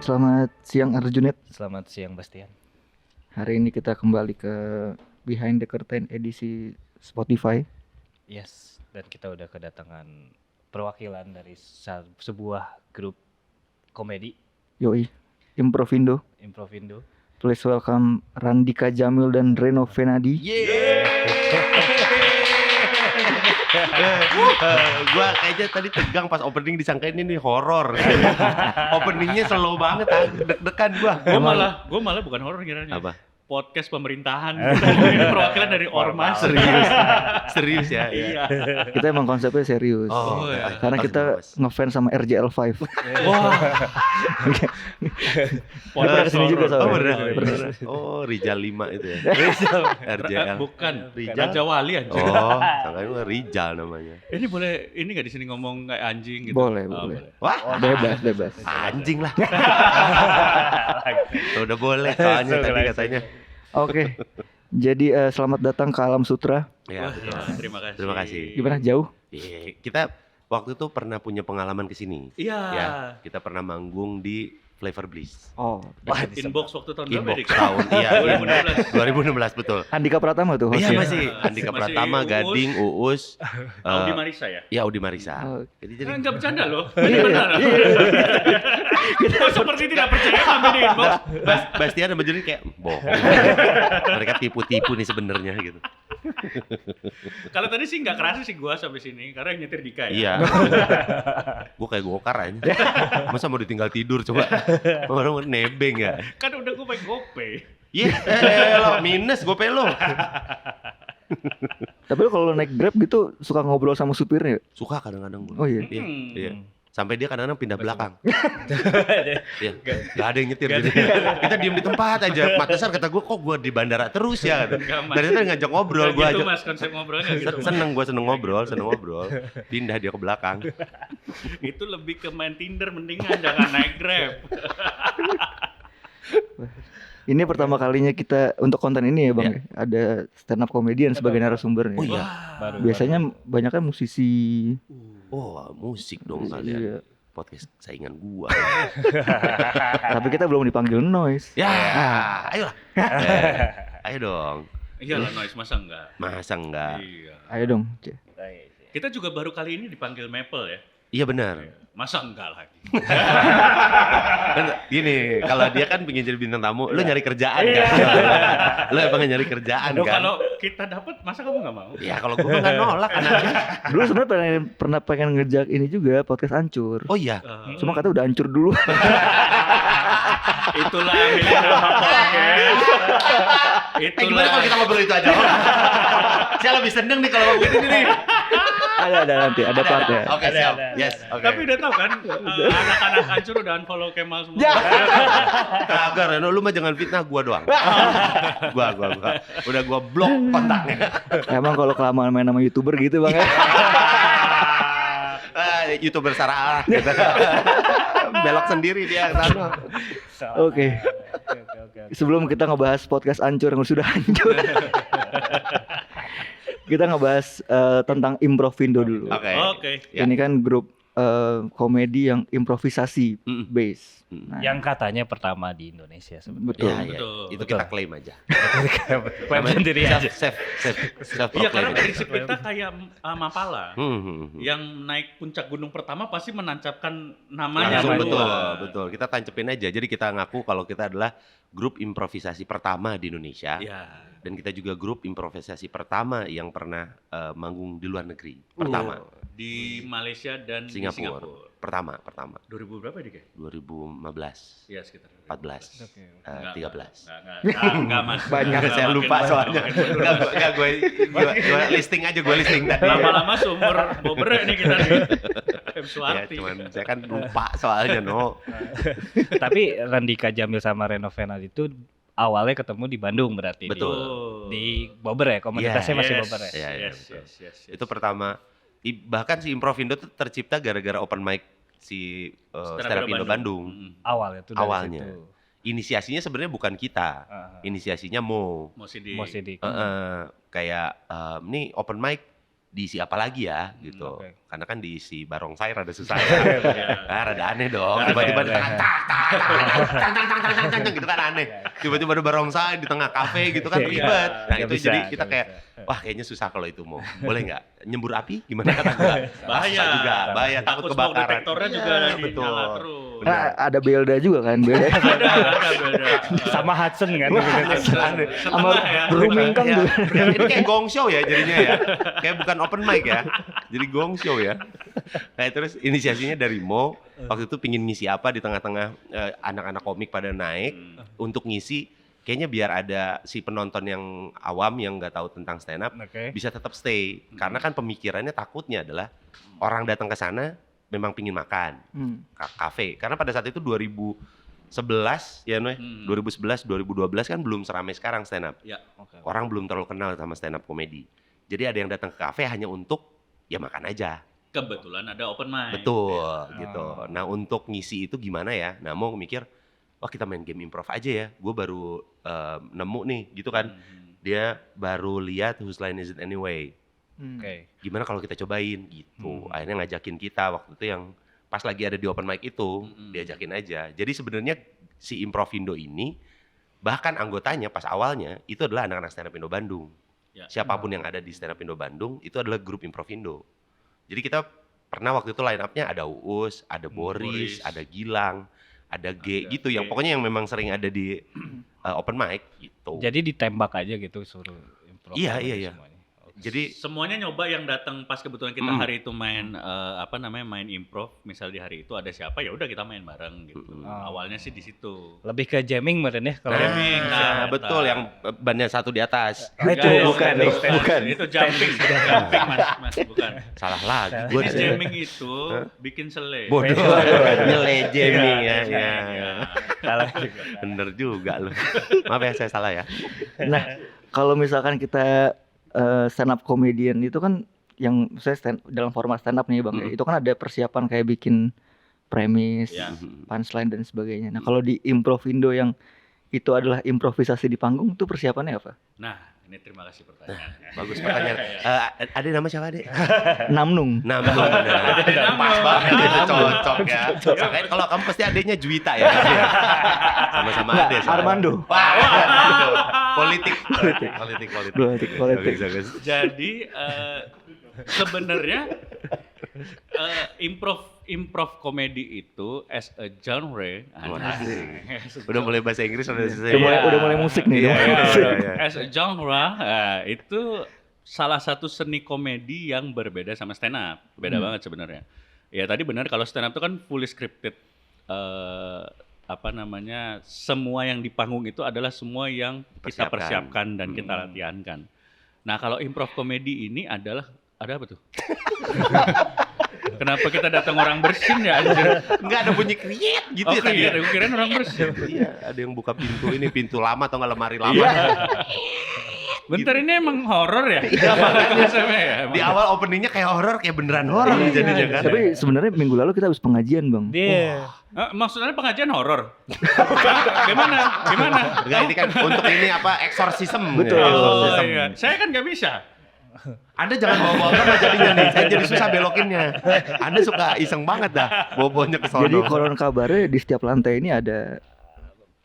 Selamat siang Arjunet. Selamat siang Bastian. Hari ini kita kembali ke Behind the Curtain edisi Spotify. Yes, dan kita udah kedatangan perwakilan dari sebuah grup komedi Yoi, Improvindo. Please welcome Randika Jamil dan Reno Venadi. Gua kayaknya tadi tegang pas opening disangkain ini horor. Openingnya slow banget, deg-degan gua. Gue malah bukan horor kiranya. Apa? Podcast pemerintahan. Ini perwakilan dari Ormas. Serius ya. Iya. Kita emang konsepnya serius. Oh, iya. Karena kita ngefans sama RJL5. Wah. Pernah kesini juga Oh, soalnya. bener. Oh, Rijal 5 itu ya. RJL. Bukan. Rijal. Raja Wali aja. Oh, sangkain gua Rijal namanya. Ini boleh ini nggak di sini ngomong kayak anjing gitu? Boleh. Wah, Bebas. anjing lah. Udah boleh soalnya tadi katanya. Oke. Jadi selamat datang ke Alam Sutra. Ya, Wah, betul. ya, terima kasih. Terima kasih. Gimana, jauh? Iya, kita waktu itu pernah punya pengalaman ke sini. Iya. Ya, kita pernah manggung di Flavor Bliss. Oh, Inbox waktu tahun berapa Inbox Dik? tahun, iya, 2016. 2016 betul. Andika Pratama tuh Iya hostnya. masih Andika Masih Pratama, Uus. Gading, Uus, Audi Marisa ya? ya Audi Marisa. Oh. Jadi Enggak bercanda loh. Iya, Ini benar. Kok seperti tidak percaya kami di Inbox? Bastian sama Juli kayak bohong. Mereka tipu-tipu nih sebenarnya gitu. Kalau tadi sih nggak kerasa sih gua sampai sini karena yang nyetir Dika ya. Iya. Gue kayak gokar aja. Masa mau ditinggal tidur coba. Orang nebeng ya. Kan udah gua pakai GoPay. Iya, lo minus gope lo. Tapi lo kalau naik Grab gitu suka ngobrol sama supirnya? Suka kadang-kadang gue. Oh iya. Iya, Hmm. iya. Sampai dia kadang-kadang pindah belakang. Iya, gak ada yang nyetir jadi. Kita diem di tempat aja. Pantesan kata gue, kok gue di bandara terus ya. Enggak, Mas. Dari tadi ngajak ngobrol, gue Nggak gitu aja. Mas, konsep ngobrolnya gitu. Seneng ngobrol. Pindah dia ke belakang. Itu lebih ke main Tinder mendingan jangan naik Grab. Ini pertama kalinya kita untuk konten ini ya Bang, Iya. ada stand up comedian sebagai narasumbernya. Oh iya. Biasanya banyak kan musisi. Oh, musik dong kalian. Iya. Podcast saingan gua. Tapi kita belum dipanggil noise. Ya, ayolah. Ayo dong. Iyalah noise, masa enggak? Masa enggak? Iya. Ayo dong. Kita juga baru kali ini dipanggil Maple ya. Iya benar. Masa enggak lagi? Kan gini, kalau dia kan pengen jadi bintang tamu, lu nyari kerjaan kan? Lu emang nyari kerjaan Aduh, kan? kalau kita dapat masa kamu nggak mau? Ya kalau gue mah nggak nolak anaknya. Dulu sebenarnya pernah pengen ngejak ini juga podcast hancur. Oh iya. Cuma kata udah hancur dulu. Itulah milik nama podcast. Gimana kalau kita ngobrol itu aja? Saya lebih seneng nih kalau ngobrol ini nih. ada nanti, ada partnya. Oke, siap. Yes, oke. Tapi udah tahu kan, anak-anak hancur udah unfollow Kemal semua. Kagak Reno, lu mah jangan fitnah gua doang. Gua. Udah gua blok kontaknya. Emang kalau kelamaan main sama YouTuber gitu Bang ya. YouTuber Sarah gitu. Belok sendiri dia ke sana. Oke. Sebelum kita ngebahas podcast hancur yang sudah hancur. Kita ngebahas tentang Improvindo dulu. Oke. Ya. Ini kan grup komedi yang improvisasi base. Nah, Yang katanya pertama di Indonesia sebenarnya. betul. Ya, Betul. itu kita klaim aja. Klaim sendiri aja. Self Iya, karena proclaim. prinsip kita kayak Mapala. Yang naik puncak gunung pertama pasti menancapkan namanya. Langsung duluan. betul. Kita tancepin aja. Jadi kita ngaku kalau kita adalah grup improvisasi pertama di Indonesia. Iya. Dan kita juga grup improvisasi pertama yang pernah manggung di luar negeri. Pertama. Di Malaysia dan di Singapura. Singapura. Pertama. 2000 berapa dik ya? 2015, Iya sekitar 14, 13. Enggak mas. Banyak, Saya lupa soalnya. Enggak, gue listing aja, gue listing tadi. Lama-lama sumber bobrek nih kita nih. M Ya, Suwarti. cuman saya kan lupa soalnya, no. Tapi Randika Jamil sama Reno Venadi itu awalnya ketemu di Bandung berarti. Betul. Di Bobber ya, komunitasnya masih Bobber ya. Iya, Yes. Itu pertama. Bahkan si Improvindo tuh tercipta gara-gara open mic si Stand Up Indo Bandung. Awalnya tuh dari Awalnya. situ. Inisiasinya sebenarnya bukan kita. Inisiasinya Mo. Mo Sidik. Mo Sidik. Kayak nih open mic diisi apa lagi ya gitu. Oke. Karena kan diisi barongsai rada susah ya. Rada aneh dong. Tiba-tiba di tengah gitu kan aneh. Tiba-tiba ada barongsai di tengah kafe gitu kan ribet. Nah Nggak itu bisa, jadi kita nggak kayak bisa. wah kayaknya susah kalau itu mau. Boleh nggak? Nyembur api gimana kata gua? Bahaya. Susah juga. Bahaya takut Takut smoke kebakaran. detektornya juga Iya, lagi betul. nyala terus. Nah, ada Belda juga kan, Belda. Ada beda. Sama Hudson kan. Aneh. Sama Iya. Grooming kan Ya, juga. ini kayak gong show ya jadinya ya. Kayak bukan open mic ya. Jadi gong show ya. Nah terus inisiasinya dari Mo. Waktu itu pingin ngisi apa di tengah-tengah anak-anak komik pada naik untuk ngisi. Kayaknya biar ada si penonton yang awam yang nggak tahu tentang stand up Oke. bisa tetap stay. Karena kan pemikirannya takutnya adalah orang datang ke sana memang pingin makan kafe. Karena pada saat itu 2011 ya Noe, 2011 2012 kan belum seramai sekarang stand up. Ya. Orang belum terlalu kenal sama stand up komedi. Jadi ada yang datang ke kafe hanya untuk ya makan aja. Kebetulan ada open mic. Betul gitu. Nah untuk ngisi itu gimana ya? Nah mau mikir, wah kita main game improv aja ya. Gue baru nemu nih gitu kan. Dia baru lihat Whose Line Is It Anyway. Oke. Gimana kalau kita cobain gitu. Akhirnya ngajakin kita waktu itu yang pas lagi ada di open mic itu, diajakin aja. Jadi sebenarnya si Improvindo ini bahkan anggotanya pas awalnya itu adalah anak-anak stand up Indo Bandung. Ya. Siapapun yang ada di stand up Indo Bandung itu adalah grup Improvindo. Jadi kita pernah waktu itu line up-nya ada Uus, ada Boris, ada Gilang, ada G Ada gitu yang G. pokoknya yang memang sering ada di open mic gitu. Jadi ditembak aja gitu suruh improv. Iya, sama iya, dia iya. semuanya. Oke. Jadi Semuanya nyoba yang datang pas kebetulan kita hari itu main main improv, misal di hari itu ada siapa ya udah kita main bareng gitu. Awalnya sih di situ. Lebih ke jamming meren ya kalau Jamming, nah, nah, betul betul. yang bannya satu di atas. Itu bukan, bukan. Itu jumping, jumping mas, bukan. Salah lagi gue. Ini jamming itu bikin selek. Bodoh, nyele jamming ya. Iya. salah juga. Bener juga lu. Maaf ya saya salah ya. Nah, kalau misalkan kita stand up comedian itu kan yang saya dalam format stand up nih Bang, ya, itu kan ada persiapan kayak bikin premis, Ya. punchline dan sebagainya. Nah, kalau di Improvindo yang itu adalah improvisasi di panggung, itu persiapannya apa? Nah, ini terima kasih pertanyaannya. Bagus pertanyaan. Ada nama siapa dek? Namnung. Nama benar. Pas banget itu cocok ya. Sangkain kalau kamu pasti adeknya Juwita ya. Sama-sama Nggak, adek. soalnya. Armando. Wah, politik. Politik. Bagus. Jadi sebenarnya improv komedi itu as a genre, Udah mulai bahasa Inggris udah selesai. Udah mulai musik nih. Iya, udah mulai iya, musik. iya, iya. as a genre itu salah satu seni komedi yang berbeda sama stand up. Beda banget sebenarnya. Ya tadi benar kalau stand up itu kan fully scripted. Semua yang di panggung itu adalah semua yang kita persiapkan dan kita latihankan. Nah kalau improv komedi ini adalah ada apa tuh? Kenapa kita datang orang bersin ya anjir? Enggak ada bunyi kriet gitu ya tadi. Iya, kirain orang bersin. Iya, ada yang buka pintu lama atau nggak lemari lama. Bentar ini emang horor ya? Iya, ya. Di awal openingnya kayak horor, kayak beneran horor jadinya kan. Tapi sebenarnya minggu lalu kita habis pengajian Bang. Dia Maksudnya pengajian horor? Gimana? Enggak, ini kan untuk ini apa eksorsisme. Betul. Eksorsisme. Iya. Saya kan nggak bisa. Anda jangan bawa-bawa agama jadinya nih. Saya jadi susah belokinnya. Anda suka iseng banget dah bawa-bawanya ke sono. Jadi konon kabarnya di setiap lantai ini ada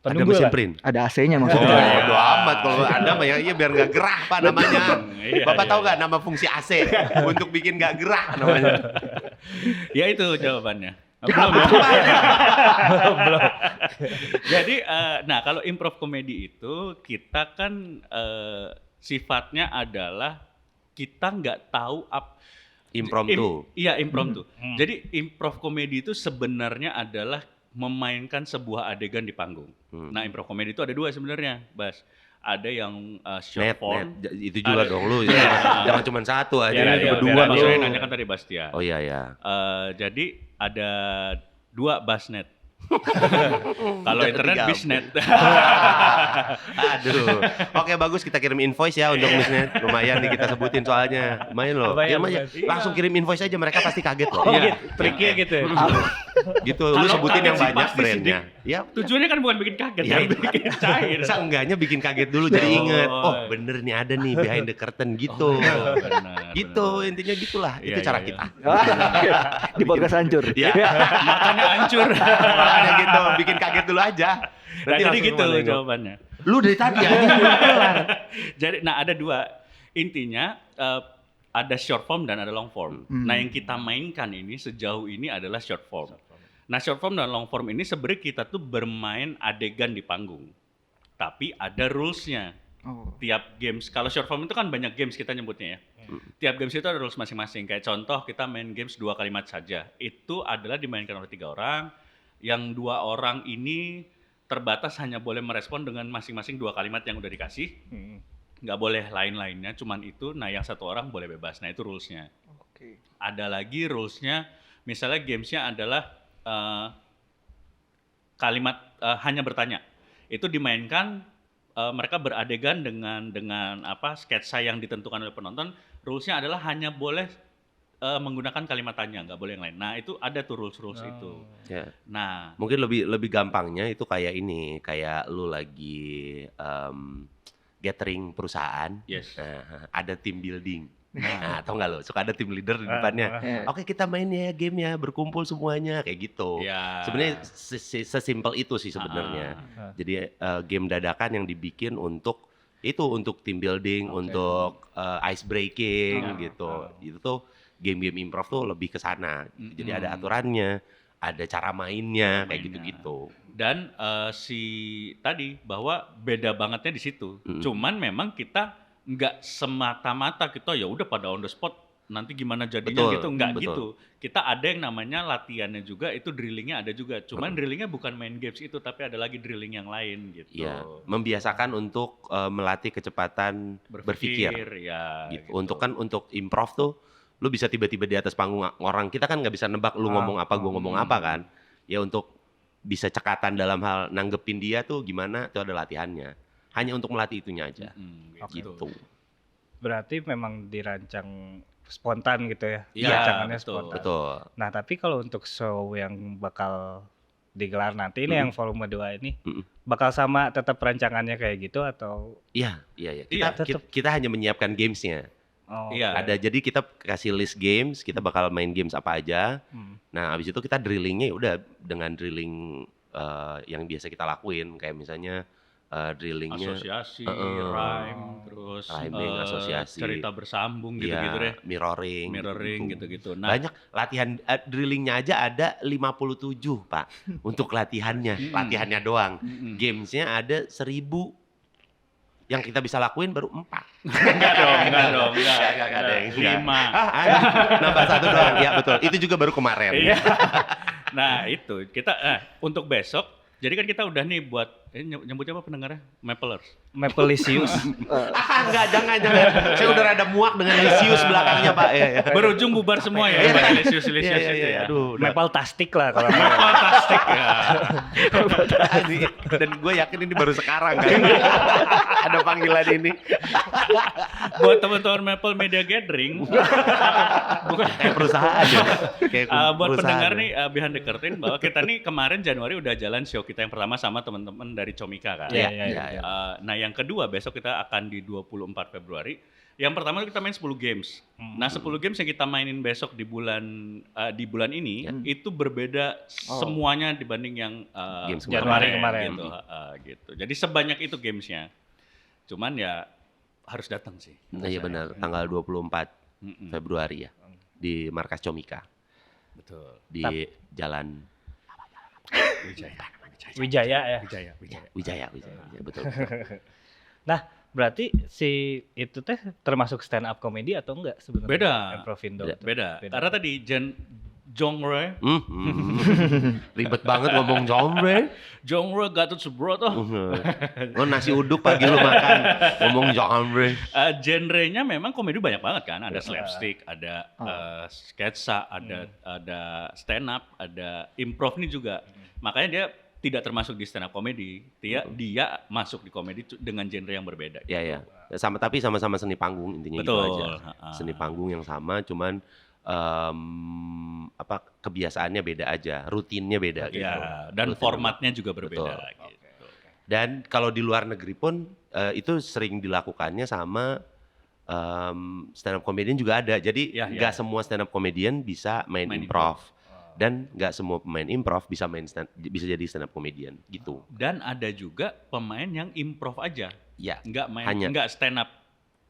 ada mesin lah. print. ada AC-nya Oh, maksudnya. bodo amat kalau Anda mah ya iya biar nggak gerah Pak namanya. Iya, Bapak iya. tahu nggak nama fungsi AC untuk bikin nggak gerah namanya? Ya itu jawabannya. Belum. Jadi, nah kalau improv komedi itu kita kan sifatnya adalah kita nggak tahu Impromptu. Iya impromptu. Jadi improv komedi itu sebenarnya adalah memainkan sebuah adegan di panggung. Nah improv komedi itu ada dua sebenarnya, Bas. Ada yang short form. Itu juga Ada. dong lu. Jangan cuma satu aja. Ya, Itu ya, berdua biar maksudnya lu. nanya kan tadi Bastian. Oh iya ya. Jadi ada dua Basnet. Kalau Udah internet ketiga. Bisnet. Aduh. Oke bagus kita kirim invoice ya untuk Misnet. Lumayan nih kita sebutin soalnya. Lumayan loh. Lumayan, Kirim aja. lumayan. Langsung kirim invoice aja mereka pasti kaget loh. Oh Iya. gitu, triknya gitu ya. Gitu, lu Kalau sebutin kaget yang sih banyak pasti brandnya. Ya, Tujuannya kan bukan bikin kaget, Ya, kan bikin cair. seenggaknya bikin kaget dulu jadi Oh. inget. Oh bener nih ada nih behind the curtain gitu. Benar, Gitu, benar. intinya gitulah. Itu Iya, cara iya, kita. Di podcast hancur. Ya, Makanya hancur. makanya gitu, bikin kaget dulu aja. Nah, jadi langsung gitu kemana, Ego? jawabannya. Lu dari tadi aja belum kelar. Jadi, nah ada dua. Intinya ada short form dan ada long form. Nah yang kita mainkan ini sejauh ini adalah short form. Nah short form dan long form ini sebenarnya kita tuh bermain adegan di panggung. Tapi ada rules-nya. Oh. Tiap games, kalau short form itu kan banyak games kita nyebutnya ya. Tiap games itu ada rules masing-masing. Kayak contoh kita main games 2 kalimat saja. Itu adalah dimainkan oleh 3 orang. Yang 2 orang ini terbatas hanya boleh merespon dengan masing-masing 2 kalimat yang udah dikasih. Nggak boleh lain-lainnya, cuman itu. Nah yang 1 orang boleh bebas. Nah itu rules-nya. Oke. Ada lagi rules-nya, misalnya games-nya adalah kalimat hanya bertanya. Itu dimainkan mereka beradegan dengan apa sketsa yang ditentukan oleh penonton. Rules-nya adalah hanya boleh menggunakan kalimat tanya, nggak boleh yang lain. Nah itu ada tuh rules itu. Ya. Nah Mungkin lebih gampangnya itu kayak ini, kayak lu lagi gathering perusahaan. yes. Nah, ada team building. Nah, tau nggak lo? Suka ada tim leader di depannya. Ya. Oke, kita main ya game ya, berkumpul semuanya kayak gitu. Ya. Sebenarnya sesimpel itu sih sebenarnya. Jadi game dadakan yang dibikin untuk team building, untuk ice breaking gitu. Itu tuh game-game improv tuh lebih ke sana. Jadi ada aturannya, ada cara mainnya kayak gitu-gitu. Dan si tadi bahwa beda bangetnya di situ. Cuman memang kita nggak semata-mata kita ya udah pada on the spot nanti gimana jadinya Betul, gitu, nggak betul. gitu. Kita ada yang namanya latihannya juga, itu drillingnya ada juga. Cuman drillingnya bukan main games itu, tapi ada lagi drilling yang lain gitu. Iya, membiasakan untuk melatih kecepatan berpikir. Ya. Gitu. Untuk improv tuh lu bisa tiba-tiba di atas panggung orang, kita kan nggak bisa nebak lu ngomong apa, gua ngomong apa kan. Ya untuk bisa cekatan dalam hal nanggepin dia tuh gimana, itu ada latihannya. Hanya untuk melatih itunya aja. Gitu. Berarti memang dirancang spontan gitu ya? Iya, Rancangannya betul. spontan. Betul. Nah tapi kalau untuk show yang bakal digelar nanti ini yang volume 2 ini bakal sama tetap rancangannya kayak gitu atau? Iya. Iya, Kita hanya menyiapkan gamesnya. Oh, Iya. Ada, jadi kita kasih list games, kita bakal main games apa aja. Nah, habis itu kita drillingnya ya udah dengan drilling yang biasa kita lakuin, kayak misalnya drillingnya Asosiasi, rhyme, terus Rhyming, asosiasi. cerita bersambung gitu-gitu deh. mirroring Gitu-gitu. Nah, Banyak latihan drillingnya aja ada 57, Pak. Untuk latihannya doang. Gamesnya ada 1000. Yang kita bisa lakuin baru 4. enggak dong. Nggak ada yang enggak. 5. Nambah 1 doang. Ya betul. Itu juga baru kemarin. Iya. Nah, itu kita untuk besok. Jadi kan kita udah nih buat nyebutnya apa pendengarnya? Maplers. Mapleisius. Enggak, jangan. Saya udah rada muak dengan Lisius belakangnya, Pak. Ya. Berujung bubar semua ya. Lisius itu ya. Aduh, Maple tastik lah kalau Fantastik ya. Dan gue yakin ini baru sekarang kan. Ada panggilan ini. Buat teman-teman Maple Media Gathering. Bukan. Kayak perusahaan ya. Kayak Buat perusahaan pendengar ya. nih behind the curtain bahwa kita nih kemarin Januari udah jalan show kita yang pertama sama teman-teman dari Comika kan. Iya. Nah yang kedua besok kita akan di 24 Februari. Yang pertama kita main 10 games. Nah 10 games yang kita mainin besok di bulan ini itu berbeda semuanya dibanding yang Games Januari kemarin. Gitu, gitu. Jadi sebanyak itu gamesnya. Cuman ya harus datang sih. Nah, iya benar, tanggal 24 Februari ya. Di markas Comika. Betul. Di Jalan Wijaya ya. Wijaya, betul. Nah berarti si itu teh termasuk stand up comedy atau enggak sebenarnya? Beda. Improvindo. Beda. Karena tadi genre Ribet banget ngomong genre. genre Gatot Subroto. Oh, nasi uduk pagi lu makan ngomong genre. Genrenya memang komedi banyak banget kan. Ada slapstick, ada sketsa, ada stand up, ada improv nih juga. Makanya dia tidak termasuk di stand up comedy. Dia masuk di komedi dengan genre yang berbeda. Ya. Tapi sama-sama seni panggung intinya Betul. gitu aja. Seni panggung yang sama, cuman kebiasaannya beda aja, rutinnya beda gitu. Ya, dan Rutin. formatnya juga berbeda. Betul. Gitu. Dan kalau di luar negeri pun itu sering dilakukannya sama stand up comedian juga ada. Jadi Ya, nggak ya. semua stand up comedian bisa main Main improv. Dan nggak semua pemain improv bisa bisa jadi stand up comedian gitu. Dan ada juga pemain yang improv aja, Ya, nggak main, hanya nggak stand up.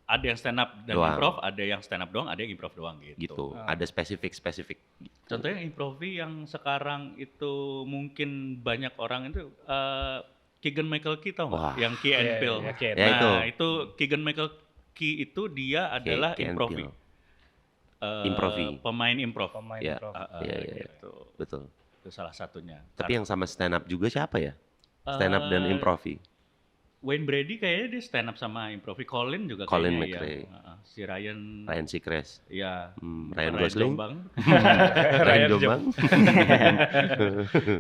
Ada yang stand up dan Doang. improv, ada yang stand up doang, ada yang improv doang gitu. gitu. Ada spesifik. Contohnya improvi yang sekarang itu mungkin banyak orang itu Keegan Michael Key tau Wah. nggak? Yang Key and Iya, Peele. iya, Key and Ya, Nah itu Keegan Michael Key itu dia adalah Key and improvi. Peele. Improvi. Pemain improv. Pemain Ya. improv. Iya. Gitu. Betul. Itu salah satunya. Tapi yang sama stand up juga siapa ya? Stand up dan Eh, improvi. Wayne Brady kayaknya dia stand up sama improvi. Colin juga Colin kayaknya McRae. ya. Si Ryan, Ryan Seacrest, ya. Ryan Gosling, Jombang. Ryan Jombang.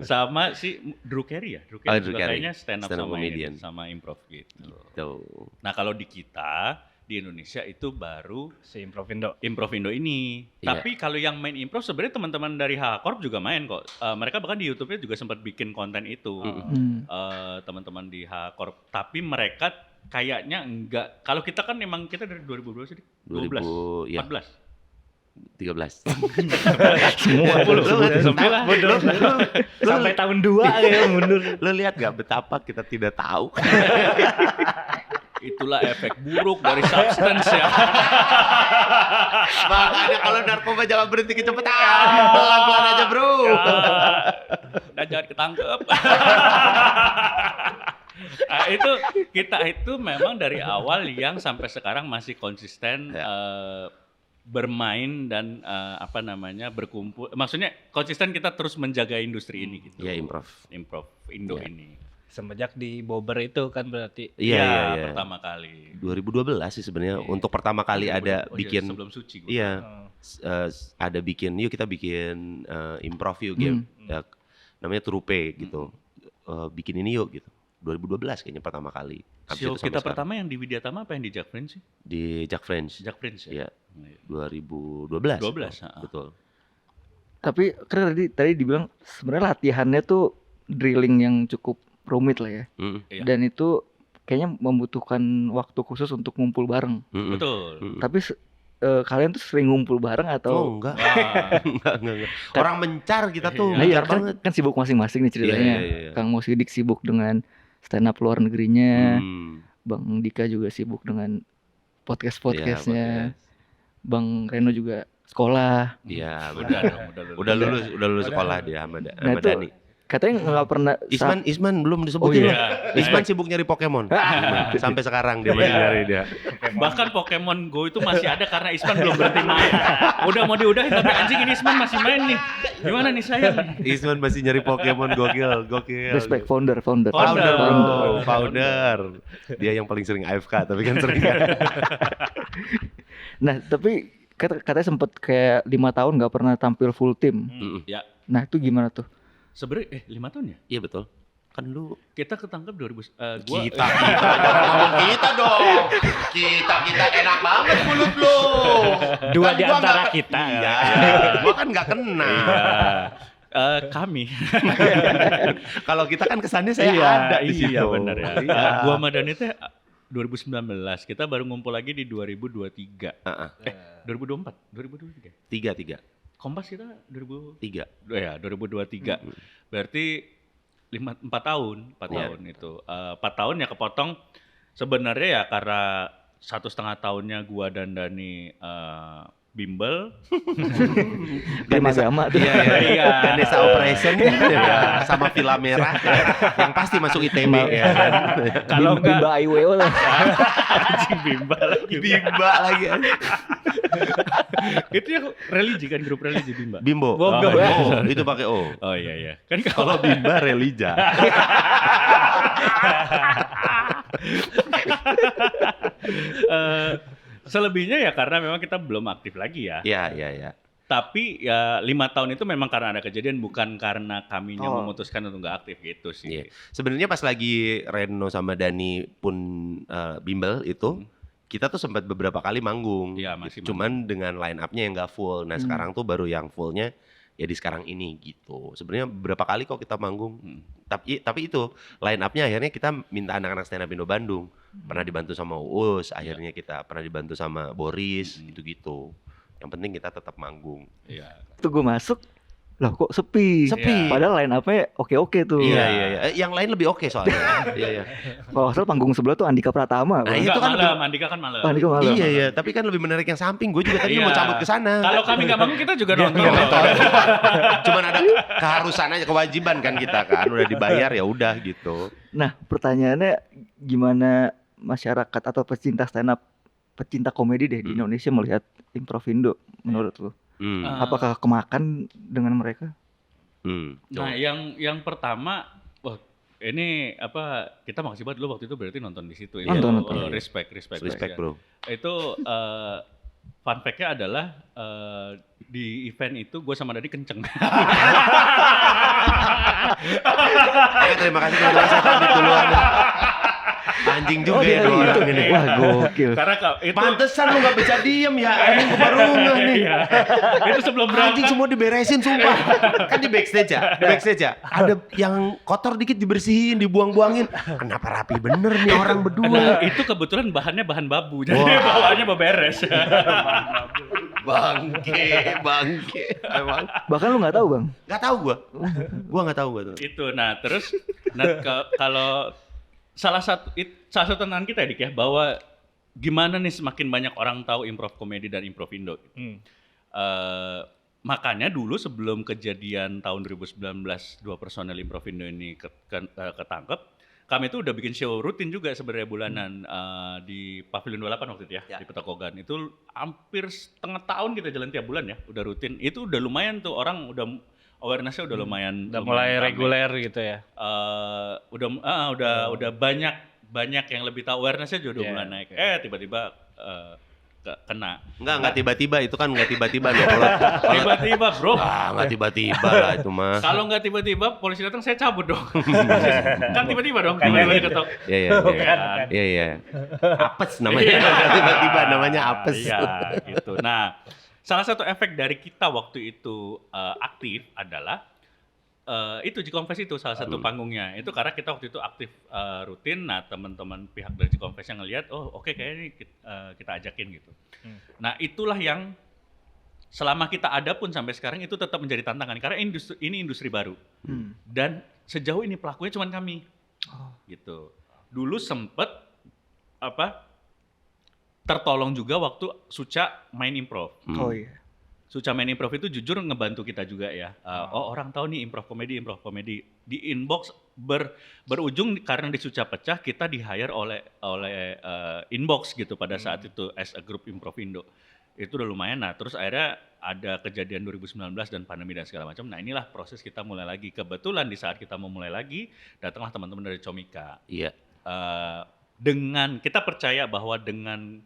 Sama si Drew Carey ya. Drew Oh, Carey Drew juga Carey. kayaknya stand up Stand up sama comedian. ini, sama improv gitu. Tuh. Nah kalau di kita di Indonesia itu baru Si Improvindo. Improv Indo ini. Iya. Tapi kalau yang main improv sebenarnya teman-teman dari H-Corp juga main kok. Mereka bahkan di YouTube-nya juga sempat bikin konten itu. Teman-teman di H-Corp. Tapi mereka kayaknya enggak. Kalau kita kan memang kita dari 2012 sih. 2000, ya. 14. 13. Semua Sampai tahun 2 kayak mundur. Lo lihat gak betapa kita tidak tahu? Itulah efek buruk dari substance ya. Makanya kalau narkoba jangan berhenti kecepatan. Pelan-pelan aja bro. Dan jangan ketangkep. Nah, itu kita itu memang dari awal yang sampai sekarang masih konsisten bermain dan berkumpul. Maksudnya konsisten kita terus menjaga industri ini gitu. Ya improv. Improv Indo Ya. ini. Semenjak di Bobber itu kan berarti. Iya. Pertama kali. 2012 sih sebenarnya untuk pertama kali ada Oh, bikin. iya, sebelum suci gua. Iya. Ada bikin. Yuk kita bikin improv yuk game. Ya, namanya Trupe gitu. Bikin ini yuk gitu. 2012 kayaknya pertama kali. Habis Show itu sampai kita sekarang. pertama yang di Widyatama apa yang di Jack Prince sih? Di Jack French. Jack Prince ya? Iya. 2012. 12, Betul. Tapi kan tadi dibilang sebenarnya latihannya tuh drilling yang cukup rumit lah ya. Iya. Dan itu kayaknya membutuhkan waktu khusus untuk ngumpul bareng. Betul. Tapi kalian tuh sering ngumpul bareng Oh atau enggak. Wah. enggak. Orang mencar kita tuh, Nah, iya, mencar kan, banget. kan sibuk masing-masing nih ceritanya. Iya. Kang Mo Sidik sibuk dengan stand up luar negerinya, Hmm. Bang Dika juga sibuk dengan podcast-podcastnya, Iya, Bang Reno juga sekolah. Iya, Udah benar. dong, Udah lulus sekolah dia sama Nah sama itu Dani. katanya nggak pernah Isman belum Oh, disebutin. iya. loh. Isman sibuk nyari Pokemon. Sampai sekarang dia masih nyari dia. Bahkan Pokemon Go itu masih ada karena Isman belum berhenti main. Udah mau diudahin tapi anjing ini Isman masih main nih. Gimana nih saya nih? Isman masih nyari Pokemon gokil. respect founder. Founder, Founder. bro. Founder. Dia yang paling sering AFK tapi kan sering kan. Nah tapi katanya sempet kayak 5 tahun nggak pernah tampil full tim. Ya, Nah itu gimana tuh? sebenarnya 5 tahun ya? Iya betul. Kan lu Kita ketangkep 2000 kita jangan ngomong kita dong. Kita enak banget mulut lu. Dua Kan di gua antara nggak- kita. Iya. Gua kan nggak kena. kami. Kalau kita kan kesannya saya ada di situ. Iya benar ya. Iya. Gua sama Dani teh 2019, kita baru ngumpul lagi di 2023. 2024, 2023. 3. Kompas kita 2000 3. ya 2023. Berarti 4 tahun, 4 Iya. tahun itu. 4 tahun ya kepotong sebenarnya ya karena 1,5 tahunnya gua dan Dani bimbel. Game agama tuh. Iya. Ganesha Operation ya, sama Villa Merah yang pasti masuk ITB ya kan. Kalau enggak Bimba IWO lah. Anjing bimbel lagi. Bimba lagi. Itu ya religi kan, grup religi Bimba. Bimbo. Bogor. Oh, itu pakai O. Oh iya. Kan Kalau Bimba Relija. selebihnya ya karena memang kita belum aktif lagi ya. Iya. Tapi ya 5 tahun itu memang karena ada kejadian, bukan karena kaminya Oh. memutuskan untuk nggak aktif gitu sih. Iya. Sebenarnya pas lagi Reno sama Dani pun bimbel itu kita tuh sempat beberapa kali manggung. Iya, masih Cuman dengan line up-nya yang nggak full. Nah sekarang tuh baru yang fullnya ya di sekarang ini gitu. Sebenarnya beberapa kali kok kita manggung. Tapi itu line up-nya akhirnya kita minta anak-anak stand up Indo Bandung. Pernah dibantu sama Uus, akhirnya kita pernah dibantu sama Boris, gitu-gitu. Yang penting kita tetap manggung. Iya. Tuh gue masuk, lah kok sepi. Sepi. Padahal line up-nya oke-oke tuh. Iya. Yang lain lebih oke soalnya. Iya. Kalau nggak salah panggung sebelah tuh Andika Pratama. Nah, Bang. itu Enggak, kan malam, Andika kan malam. Andika malam. Iya, tapi kan lebih menarik yang samping. Gue juga tadi Iya. mau cabut ke sana. Kalau kami nggak bangun kita juga nonton. Cuman ada keharusan aja, kewajiban kan kita kan. Udah dibayar ya udah gitu. Nah, pertanyaannya gimana masyarakat atau pecinta stand up, pecinta komedi deh di Indonesia melihat Improvindo menurut lu? Apakah kemakan dengan mereka? Nah, yang pertama, wah ini apa? Kita makasih banget dulu waktu itu berarti nonton di situ. Ya. Nonton. Respect Respect ya. bro. Itu fun fact-nya adalah di event itu gue sama Dadi kenceng. Terima kasih teman-teman, saya pamit duluan. Anjing juga ya dua orang ini. Wah, gokil. Karena itu Pantesan lu gak bisa diem ya, anjing gue baru ngeh nih. Iya. Itu sebelum Anjing berangkat. semua diberesin sumpah. Kan di backstage ya. Ada yang kotor dikit dibersihin, dibuang-buangin. Kenapa rapi bener nih orang Nah, berdua. itu kebetulan bahannya bahan babu, jadi Wah. bawaannya beberes. Bangke. Emang. Bahkan lu nggak tahu, Bang. Gak tahu gue. Gue gak tahu gue tuh. Itu, nah terus, kalau salah satu tantangan kita ya Dik ya, bahwa gimana nih semakin banyak orang tahu improv komedi dan Improvindo. Makanya dulu sebelum kejadian tahun 2019 dua personel Improvindo ini ketangkep, kami tuh udah bikin show rutin juga sebenarnya bulanan di Pavilion 28 waktu itu ya, di Petokogan. Itu hampir setengah tahun kita jalan tiap bulan ya, udah rutin. Itu udah lumayan tuh, orang udah awareness-nya udah lumayan. Udah mulai rame. reguler gitu ya. Udah banyak yang lebih tahu, awareness-nya juga udah mulai naik. Tiba-tiba kena. Enggak tiba-tiba, itu kan enggak tiba-tiba loh. Kalau Tiba-tiba bro. enggak tiba-tiba lah itu mah. Kalau nggak tiba-tiba polisi datang saya cabut dong. Kan tiba-tiba dong. Tiba-tiba diketok. Iya. Apes namanya. Tiba-tiba namanya apes. Iya gitu. Nah, salah satu efek dari kita waktu itu aktif adalah itu Jikonfes itu salah satu panggungnya. Itu karena kita waktu itu aktif rutin. Nah, teman-teman pihak dari Jikonfes yang ngelihat, oh oke, kayaknya ini kita ajakin gitu. Nah, itulah yang selama kita ada pun sampai sekarang itu tetap menjadi tantangan karena ini industri baru. Dan sejauh ini pelakunya cuma kami. Gitu. Dulu sempet tertolong juga waktu Suca main improv. Oh iya. Suca main improv itu jujur ngebantu kita juga ya. Orang tahu nih improv komedi. Di inbox berujung karena di Suca pecah, kita di-hire oleh inbox gitu pada saat itu as a group Improvindo. Itu udah lumayan. Nah, terus akhirnya ada kejadian 2019 dan pandemi dan segala macam. Nah, inilah proses kita mulai lagi. Kebetulan di saat kita mau mulai lagi, datanglah teman-teman dari Comika. Iya. Dengan kita percaya bahwa dengan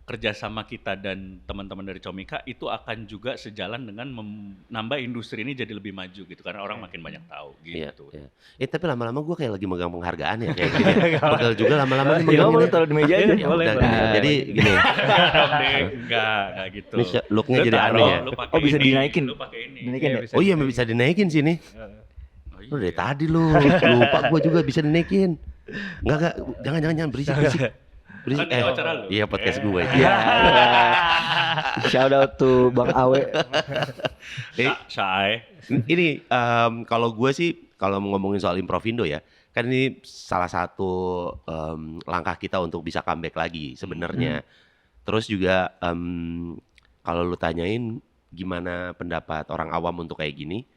kerjasama kita dan teman-teman dari Comika itu akan juga sejalan dengan menambah industri ini jadi lebih maju gitu karena orang makin banyak tahu gitu. Iya. Tapi lama-lama gue kayak lagi megang penghargaan ya kayak gini. Pegel juga lama-lama nih Ya megang boleh ini. taruh di meja aja. Boleh. Jadi gini. Enggak gitu. Ini looknya Lu jadi taruh, aneh ya. lu pakai Oh, bisa ini, dinaikin. Lu pakai ini. Dinaikin ya? Oh iya bisa dinaikin sini. Oh, Lu dari iya. tadi lu. Lupa gue juga bisa dinaikin. Enggak. Jangan berisik. Kan ini acara lu. Iya podcast gue. Ya. Shout out to Bang Awe. Say. Ini kalau gue sih kalau ngomongin soal Improvindo ya, kan ini salah satu langkah kita untuk bisa comeback lagi sebenarnya. Terus juga kalau lu tanyain gimana pendapat orang awam untuk kayak gini,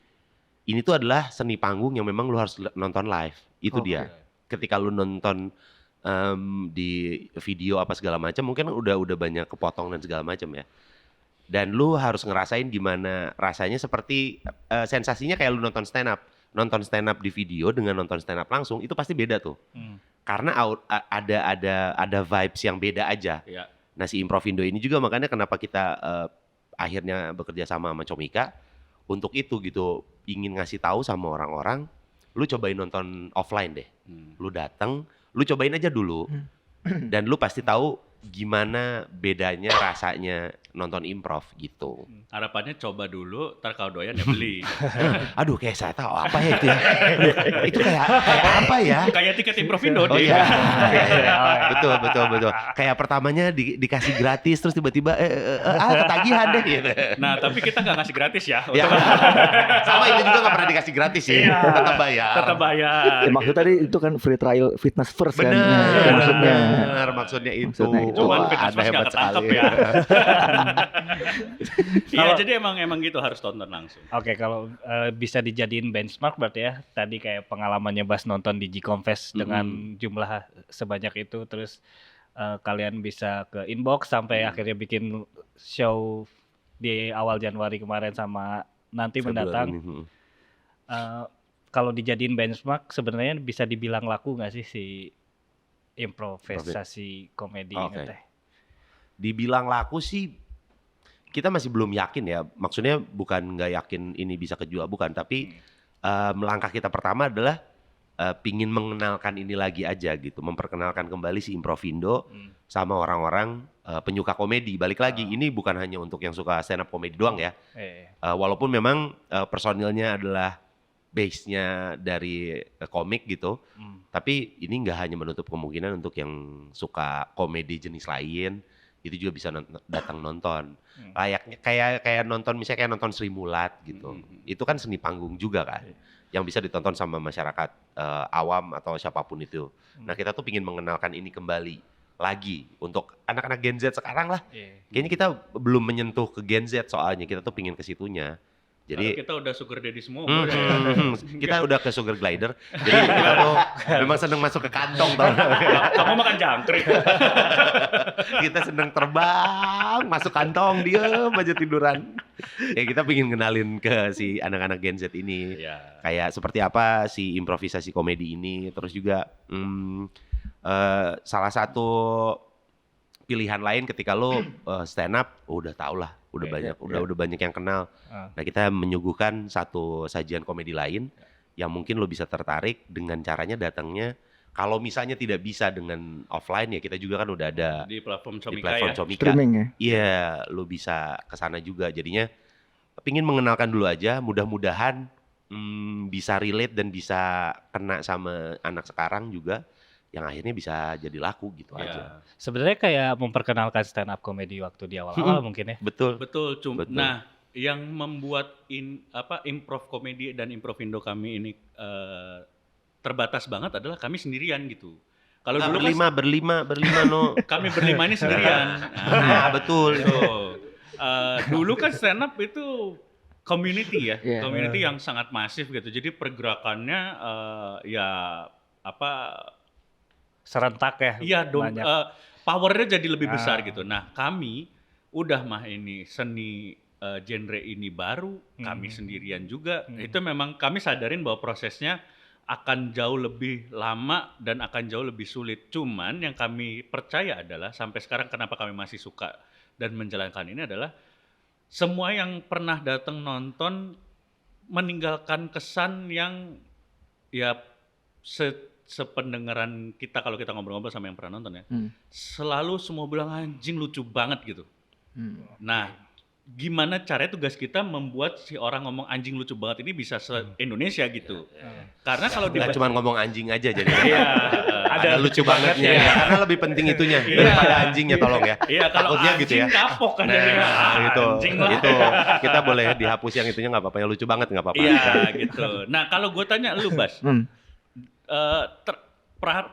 ini tuh adalah seni panggung yang memang lu harus nonton live. Itu dia. Ketika lu nonton di video apa segala macam, mungkin udah banyak kepotong dan segala macam ya. Dan lu harus ngerasain gimana rasanya seperti sensasinya kayak lu nonton stand up. Nonton stand up di video dengan nonton stand up langsung itu pasti beda tuh. Karena ada vibes yang beda aja. Iya. Nah si Improvindo ini juga makanya kenapa kita akhirnya bekerja sama Comika untuk itu gitu, ingin ngasih tahu sama orang-orang, lu cobain nonton offline deh. Lu datang, lu cobain aja dulu. Dan lu pasti tahu gimana bedanya rasanya nonton improv gitu. Harapannya coba dulu, ntar kalau doyan ya beli. Aduh, kayak saya tahu apa ya itu ya. Itu kayak apa ya? Kayak tiket Improvindo Oh deh. iya. Betul. Kayak pertamanya dikasih gratis terus tiba-tiba ketagihan deh gitu. Nah, tapi kita nggak ngasih gratis ya. Ya. Sama itu juga nggak pernah dikasih gratis sih. Iya. Tetap bayar. Tetap bayar. Ya, maksud tadi itu kan free trial fitness first kan. Bener, Nah, itu maksudnya. maksudnya itu. Maksudnya itu. Cuman Wah, fitness Anda first nggak hebat ketangkep sekali. ya. Iya, Kalau- jadi emang gitu harus tonton langsung. Oke, kalau bisa dijadiin benchmark berarti ya tadi kayak pengalamannya Bas nonton di G-Confest dengan jumlah sebanyak itu, terus kalian bisa ke inbox sampai akhirnya bikin show di awal Januari kemarin sama nanti mendatang. Februari ini. Kalau dijadiin benchmark sebenarnya bisa dibilang laku nggak sih si improvisasi komedi ini Oke. teh? Dibilang laku sih kita masih belum yakin ya. Maksudnya bukan nggak yakin ini bisa kejual, bukan. Tapi langkah kita pertama adalah pingin mengenalkan ini lagi aja gitu. Memperkenalkan kembali si Improvindo sama orang-orang penyuka komedi. Balik lagi, ini bukan hanya untuk yang suka stand up komedi doang ya. Walaupun memang personilnya adalah base-nya dari komik gitu. Tapi ini nggak hanya menutup kemungkinan untuk yang suka komedi jenis lain. Itu juga bisa datang nonton. Layaknya kayak nonton misalnya kayak nonton Sri Mulat gitu. Itu kan seni panggung juga kan. Yang bisa ditonton sama masyarakat awam atau siapapun itu. Nah, kita tuh pingin mengenalkan ini kembali lagi untuk anak-anak Gen Z sekarang lah. Kayaknya kita belum menyentuh ke Gen Z soalnya. Kita tuh pingin ke situnya. Jadi Jadi kita udah sugar daddy semua. kita udah ke sugar glider. Jadi kita tuh memang seneng masuk ke kantong tau. Kamu makan jangkrik. Kita seneng terbang, masuk kantong, diem aja tiduran. Ya kita pingin kenalin ke si anak-anak Gen Z ini. Iya. Kayak seperti apa si improvisasi komedi ini. Terus juga salah satu pilihan lain ketika lo stand up, udah tau lah, udah banyak, udah banyak yang kenal. Nah, kita menyuguhkan satu sajian komedi lain yang mungkin lo bisa tertarik dengan caranya datangnya. Kalau misalnya tidak bisa dengan offline ya kita juga kan udah ada Di platform di Comika platform ya. Comika. Streaming ya. Iya, lo bisa ke sana juga. Jadinya pingin mengenalkan dulu aja, mudah-mudahan bisa relate dan bisa kena sama anak sekarang juga. Yang akhirnya bisa jadi laku gitu Iya. aja. Sebenarnya kayak memperkenalkan stand up comedy waktu di awal-awal mungkin ya. Betul. Betul, Betul. Nah, yang membuat improv komedi dan improvindo kami ini terbatas banget adalah kami sendirian gitu. Kalau Nah, dulu berlima no. kami berlima ini sendirian. Betul. Dulu kan stand up itu community ya, Iya. community yang sangat masif gitu. Jadi pergerakannya Serentak ya. iya banyak. powernya jadi lebih besar gitu. Nah, kami udah mah ini seni genre ini baru, kami sendirian juga. Itu memang kami sadarin bahwa prosesnya akan jauh lebih lama dan akan jauh lebih sulit. Cuman yang kami percaya adalah sampai sekarang kenapa kami masih suka dan menjalankan ini adalah semua yang pernah datang nonton meninggalkan kesan yang ya sependengaran kita kalau kita ngobrol-ngobrol sama yang pernah nonton ya. Selalu semua bilang anjing lucu banget gitu. Nah, gimana caranya tugas kita membuat si orang ngomong anjing lucu banget ini bisa se-Indonesia gitu. Karena kalau Nggak cuma ngomong anjing aja jadi. Iya, Ada lucu bangetnya. Iya. Karena lebih penting itunya daripada anjingnya tolong ya. iya kalau Takutnya anjing gitu ya. kapok kan Nah, jadinya. itu, Anjing lah. itu kita boleh dihapus yang itunya nggak apa-apa, yang lucu banget nggak apa-apa. Iya gitu. Nah kalau gue tanya lu Bas,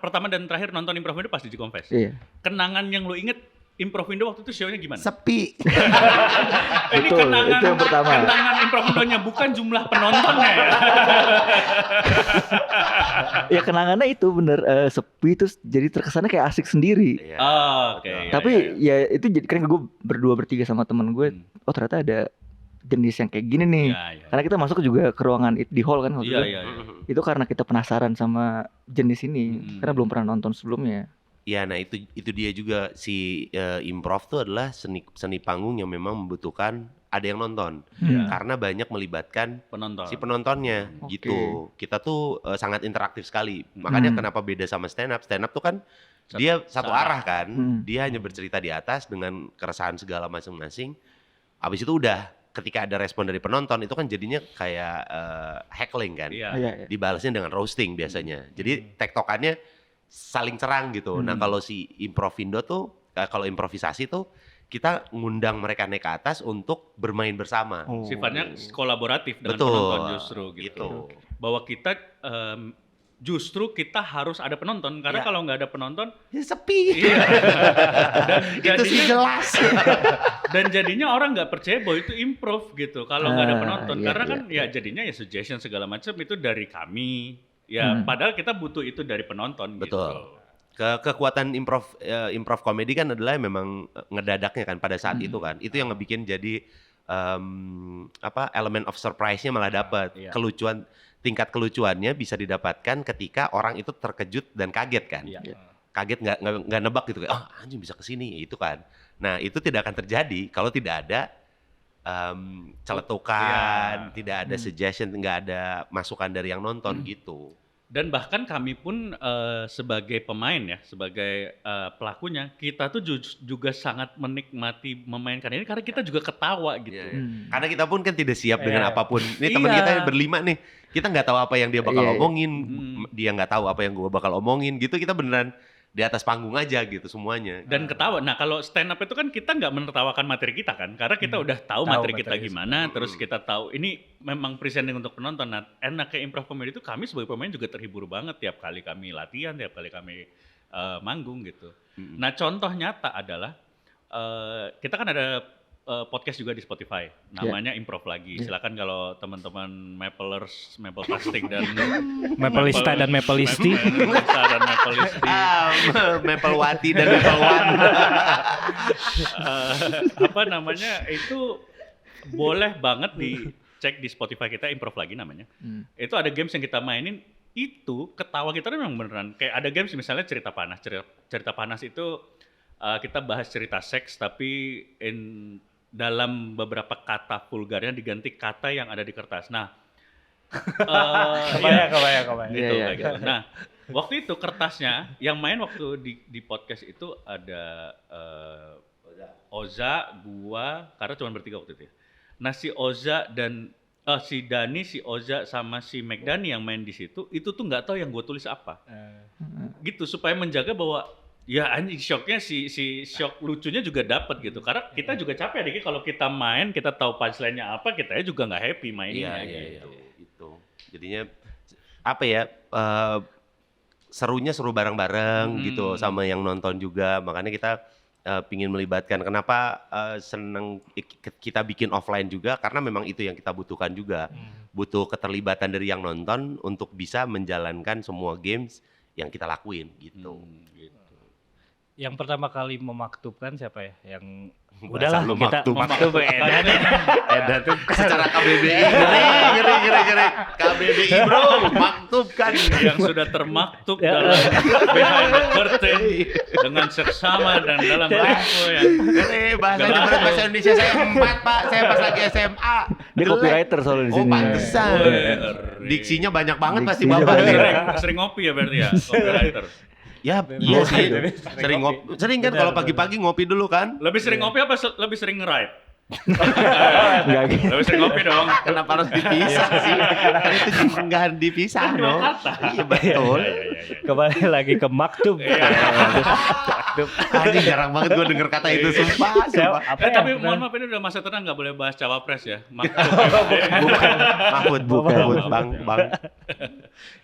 pertama dan terakhir nonton Improvindo pas di G-Confest. Iya. Kenangan yang lu inget Improvindo waktu itu show-nya gimana? Sepi. Ini Betul, itu yang pertama. Kenangan Improvindonya bukan jumlah penontonnya ya. Ya kenangannya itu bener sepi terus jadi terkesannya kayak asik sendiri. Iya. Oke. Betul. iya, Tapi iya. ya itu jadi kan gue berdua bertiga sama temen gue. Oh ternyata ada jenis yang kayak gini nih. Iya, iya. Karena kita masuk juga ke ruangan di hall kan waktu Iya, itu. iya, iya. Itu karena kita penasaran sama jenis ini. Hmm. Karena belum pernah nonton sebelumnya. Ya, nah itu dia juga si improv tuh adalah seni panggung yang memang membutuhkan ada yang nonton. Iya. Karena banyak melibatkan Penonton. si penontonnya Oke. gitu. Kita tuh sangat interaktif sekali. Makanya kenapa beda sama stand up? Stand up tuh kan dia satu arah kan. Dia hanya bercerita di atas dengan keresahan segala masing-masing. Habis itu udah ketika ada respon dari penonton itu kan jadinya kayak heckling kan. Iya. Iya, iya. Dibalasnya dengan roasting biasanya. Jadi tektokannya saling serang gitu. Nah kalau si Improvindo tuh, kalau improvisasi tuh kita ngundang mereka naik ke atas untuk bermain bersama. Oh. Sifatnya kolaboratif dengan Betul. penonton justru gitu. Gitu. Bahwa kita justru kita harus ada penonton karena Iya. kalau nggak ada penonton Ya, sepi. iya. Dan Itu sih jelas. dan jadinya orang nggak percaya bahwa itu improv gitu kalau nggak ada penonton iya, karena iya, kan ya jadinya ya suggestion segala macam itu dari kami ya padahal kita butuh itu dari penonton Betul. gitu. Kekuatan improv komedi kan adalah memang ngedadaknya kan pada saat itu kan. Itu yang ngebikin jadi elemen of surprise-nya malah dapat. Iya. Tingkat kelucuannya bisa didapatkan ketika orang itu terkejut dan kaget kan. Iya. Kaget nggak nebak gitu kayak anjing bisa kesini itu kan. Nah itu tidak akan terjadi kalau tidak ada celetukan, tidak ada suggestion, nggak ada masukan dari yang nonton gitu. Dan bahkan kami pun sebagai pemain ya, sebagai pelakunya, kita tuh juga sangat menikmati memainkan ini karena kita juga ketawa gitu. Iya, iya. Karena kita pun kan tidak siap dengan Iya. apapun. Ini teman Iya. kita berlima nih, kita nggak tahu apa yang dia bakal Iya, iya. omongin, dia nggak tahu apa yang gue bakal omongin gitu. Kita beneran di atas panggung aja gitu semuanya. Dan ketawa. Nah kalau stand up itu kan kita nggak menertawakan materi kita kan, karena kita udah tahu Tahu materi kita materi gimana, terus kita tahu ini memang presenting untuk penonton. Nah enaknya improv comedy itu kami sebagai pemain juga terhibur banget tiap kali kami latihan, tiap kali kami manggung gitu. Nah contoh nyata adalah kita kan ada podcast juga di Spotify, namanya Improv Lagi. Silakan kalau teman-teman Maplers, Maple Plastic dan Mapelista dan Mapelisti. Mapelista dan Mapelisti. Mapelwati dan Mapelwan. Apa namanya itu boleh banget dicek di Spotify kita Improv Lagi namanya. Itu ada games yang kita mainin itu ketawa kita tuh memang beneran kayak ada games misalnya cerita panas. Cerita panas itu kita bahas cerita seks tapi dalam beberapa kata vulgarnya diganti kata yang ada di kertas. Nah, Kebayang. gitu, Iya, kayak gitu. Nah, waktu itu kertasnya yang main waktu di podcast itu ada Oza, gua, karena cuma bertiga waktu itu ya. Nah si Oza dan si Dani, si Oza sama si McDani yang main di situ, itu tuh nggak tahu yang gue tulis apa. Gitu supaya menjaga bahwa ya anjing shocknya si shock lucunya juga dapat gitu. Karena kita juga capek dikit kalau kita main, kita tahu punchline-nya apa, kita juga nggak happy mainnya Iya, gitu. itu. Jadinya apa ya? Serunya seru bareng-bareng gitu sama yang nonton juga. Makanya kita pingin melibatkan. Kenapa seneng kita bikin offline juga? Karena memang itu yang kita butuhkan juga. Butuh keterlibatan dari yang nonton untuk bisa menjalankan semua games yang kita lakuin gitu. Gitu. Yang pertama kali memaktubkan siapa ya? Yang Bahasa udahlah lu kita maktub. maktub Edan. Edan tuh secara KBBI ngeri. KBBI bro, maktub kan. Yang sudah termaktub dalam behind the curtain dengan seksama dan dalam tempo yang Ngeri, bahasanya berat bahasa Indonesia saya 4 pak, saya pas lagi SMA. Dia copywriter soalnya di Oh sini. pantesan. Ngeri. Diksinya banyak banget pasti Diksinya bapak banyak. nih. sering ngopi ya berarti ya, copywriter. Ya, iya sih. Sering Sering kan kalau pagi-pagi ngopi dulu kan. Lebih sering ngopi apa lebih sering nge-ride? Enggak gitu. Lebih sering ngopi dong. Kenapa harus dipisah sih? Kan itu nggak dipisah dong. Iya betul. Kembali lagi ke maktub. Maktub. Anjing jarang banget gue denger kata itu sumpah. Tapi mohon maaf ini udah masa tenang nggak boleh bahas cawapres ya. Maktub. Mahfud bang.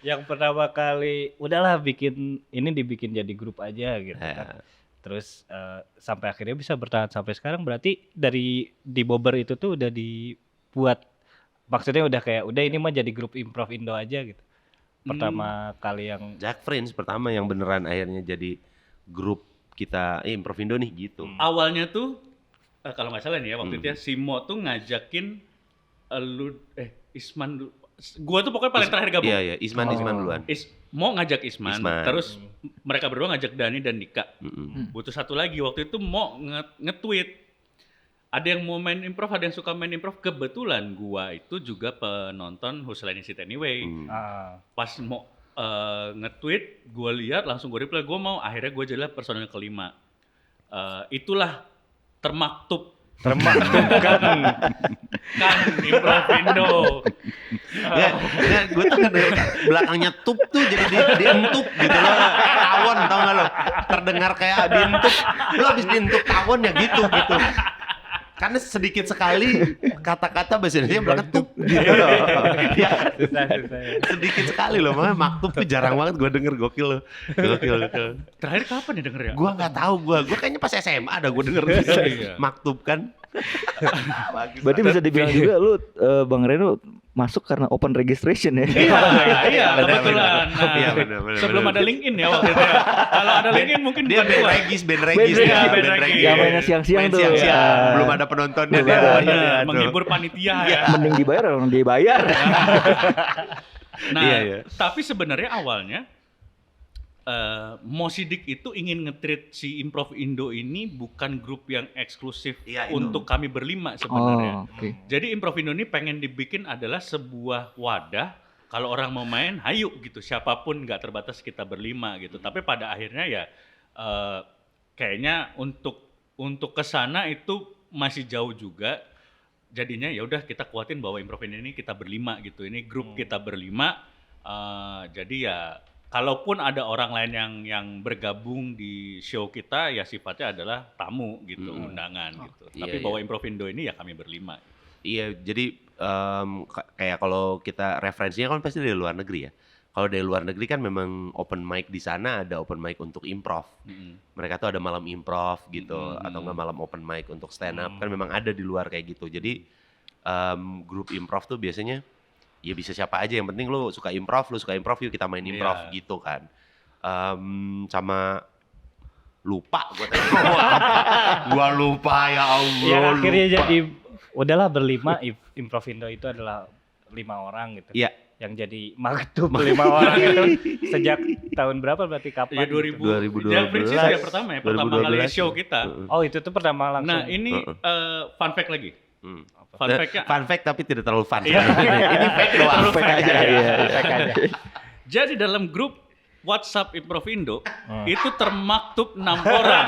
Yang pertama kali udahlah dibikin jadi grup aja gitu kan. Terus sampai akhirnya bisa bertahan sampai sekarang berarti di Bobber itu tuh udah dibuat maksudnya udah ini mah jadi grup improv Indo aja gitu. Pertama kali yang Jack Friends pertama yang beneran akhirnya jadi grup kita Improv Indo nih gitu. Awalnya tuh kalau nggak salah nih ya waktu itu ya Simo tuh ngajakin Isman Gua tuh pokoknya paling terakhir gabung. Iya, Isman duluan. Mau ngajak Isman, Isman. terus mereka berdua ngajak Dani dan Dika. Butuh satu lagi, waktu itu mau nge-tweet. Ada yang mau main improv, ada yang suka main improv. Kebetulan gua itu juga penonton Whose Line Is It Anyway. Pas mau nge-tweet, gua lihat langsung gua reply, gua mau. Akhirnya gua jadilah personel kelima. Itulah termaktub kan Improvindo. Gue tuh belakangnya tup tuh jadi dientup gitu loh. Tawon, tau gak lo? Terdengar kayak dientup. Lo habis dientup tawon ya gitu. Karena sedikit sekali kata-kata bahasa Indonesia belakang tup gitu loh. Ya, sedikit sekali loh, makanya maktub tuh jarang banget gue denger, gokil loh. Gokil. Terakhir kapan ya denger ya? Gue gak tahu, gue kayaknya pas SMA ada gue denger maktub kan. Berarti bisa dibilang juga lu Bang Reno masuk karena open registration ya. Iya, kebetulan. Nah, Iya, benar. sebelum ada LinkedIn ya waktu itu ya. Kalau ada LinkedIn mungkin Dia bukan gua. band regis. Yang mainnya siang-siang tuh. Siang-siang. Ya. Belum ada penontonnya. Benar, menghibur panitia ya. Mending dibayar orang dia bayar. Nah, Iya. tapi sebenarnya awalnya Mosidik itu ingin nge-treat si Improv Indo ini bukan grup yang eksklusif Iya, itu. untuk kami berlima sebenarnya. Oke. Jadi Improv Indo ini pengen dibikin adalah sebuah wadah, kalau orang mau main, hayu gitu, siapapun, nggak terbatas kita berlima gitu. Tapi pada akhirnya ya kayaknya untuk kesana itu masih jauh juga. Jadinya ya udah kita kuatin bahwa Improv Indo ini kita berlima gitu. Ini grup kita berlima. Jadi ya kalaupun ada orang lain yang bergabung di show kita, ya sifatnya adalah tamu gitu, undangan gitu. Iya, Tapi iya. bahwa Improvindo ini ya kami berlima. Iya, jadi kayak kalau kita referensinya kan pasti dari luar negeri ya. Kalau dari luar negeri kan memang open mic di sana, ada open mic untuk improv. Mereka tuh ada malam improv gitu, atau nggak malam open mic untuk stand up, kan memang ada di luar kayak gitu. Jadi grup improv tuh biasanya ya bisa siapa aja, yang penting lu suka improv yuk kita main improv gitu kan. Sama lupa gue tadi ngomong apa. Gua lupa ya Allah. Ya akhirnya lupa. jadi udahlah berlima. Improvindo itu adalah 5 orang gitu. Iya. Yang jadi maktub 5 orang itu sejak tahun berapa berarti Ya kapan? 2012. Yang Prince sejak pertama ya, pertama kali 2012. show kita. Oh itu tuh pertama langsung. Nah ini fun fact lagi. Fun fact-nya, Fun fact tapi tidak terlalu fun. Iya. Ini fake doang. Fake aja. Fake aja. Jadi dalam grup WhatsApp Improvindo itu termaktub 6 orang.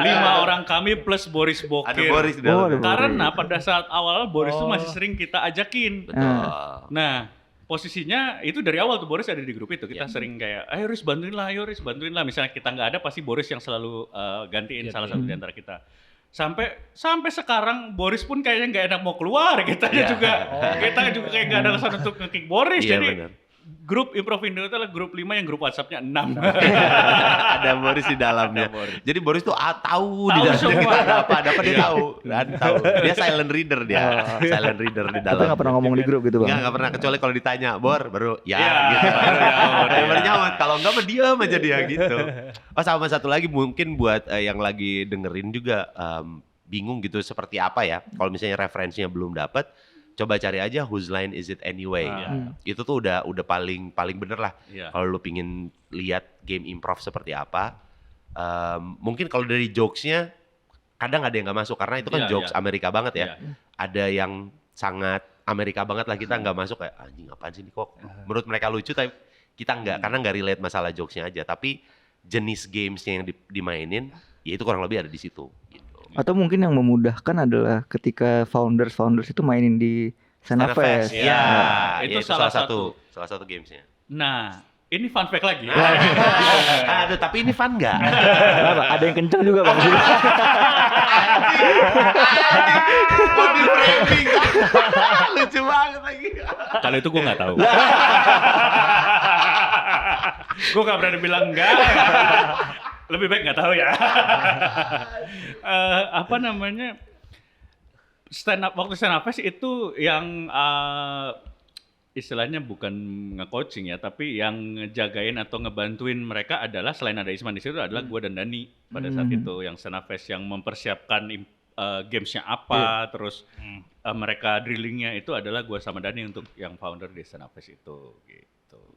5 orang kami plus Boris Bokir. Ada Boris di dalam. Karena pada saat awal Boris tuh masih sering kita ajakin. Betul. Nah, posisinya itu dari awal tuh Boris ada di grup itu. Kita sering kayak, ayo Riz bantuin lah. Misalnya kita nggak ada, pasti Boris yang selalu gantiin salah satu di antara kita. Sampai sekarang Boris pun kayaknya nggak enak mau keluar. Kita juga kayak nggak ada alasan untuk nge-kick Boris. Iya, Jadi benar. grup Improvindo itu adalah grup 5 yang grup WhatsApp-nya 6. Ada Boris di dalamnya. Jadi Boris tuh tahu di dalamnya semua. ada apa dia tahu. Tahu. Dia silent reader dia. Silent reader di dalam. Tapi nggak pernah ngomong di grup gitu Bang? Nggak pernah, kecuali kalau ditanya, Bor, baru ya Ya, gitu. baru Baru nyaut. Kalau enggak mah diam aja dia gitu. Oh, sama satu lagi mungkin buat yang lagi dengerin juga bingung gitu seperti apa ya. Kalau misalnya referensinya belum dapat, coba cari aja Whose Line Is It Anyway. Itu tuh udah paling bener lah. Kalau lu pingin lihat game improv seperti apa. Mungkin kalau dari jokesnya kadang ada yang nggak masuk karena itu kan jokes Amerika banget ya. Ada yang sangat Amerika banget lah, kita nggak masuk kayak anjing apaan sih ini kok. Menurut mereka lucu tapi kita nggak, karena nggak relate masalah jokesnya aja. Tapi jenis gamesnya yang dimainin ya itu kurang lebih ada di situ. Atau mungkin yang memudahkan adalah ketika founders itu mainin di Stand Up Fest. Iya, itu itu salah salah satu gamesnya. Nah, ini fun fact lagi. Aduh, tapi ini fun nggak? Kenapa? Ada yang kenceng juga Bang. Body framing. Lucu banget lagi. Kalau itu gue nggak tahu. Gue nggak berani bilang enggak. Lebih baik nggak tahu ya. Apa namanya? Waktu stand up fest itu yang istilahnya bukan nge-coaching ya, tapi yang ngejagain atau ngebantuin mereka adalah selain ada Isman di situ adalah gue dan Dani pada saat itu yang stand up fest yang mempersiapkan gamesnya apa, terus mereka drillingnya itu adalah gue sama Dani untuk yang founder di Stand Up Fest itu gitu.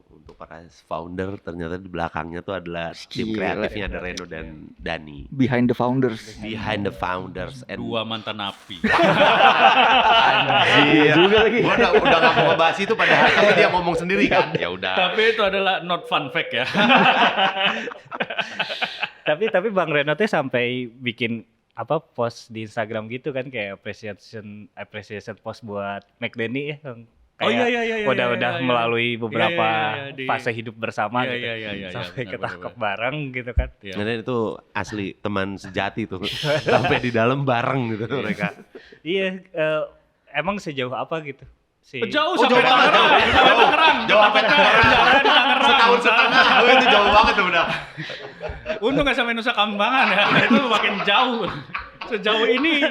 Untuk para founder ternyata di belakangnya tuh adalah tim Gila. kreatifnya ada Reno dan Dani. Behind the founders. Behind the founders and Dua mantan napi. Iya juga lagi. Gua udah gak mau ngebahas itu padahal tapi dia ngomong sendiri kan. Ya udah. Tapi itu adalah not fun fact ya. Tapi Bang Reno tuh sampai bikin apa post di Instagram gitu kan kayak appreciation post buat McDenny ya. Oh Kayak iya. udah iya. melalui beberapa Iya, fase hidup bersama gitu. Iya, Sampai benar, ketangkep benar. bareng gitu kan. Iya. Karena itu asli teman sejati tuh. Sampai di dalam bareng gitu mereka. Iya, emang sejauh apa gitu? Jauh Oh, sampai jauh banget. Tangerang. Sampai Tangerang. Jauh sampai Tangerang. Setahun setengah. Oh, itu jauh banget tuh udah. Untung gak sampai Nusa Kambangan ya. Itu makin jauh. Sejauh ini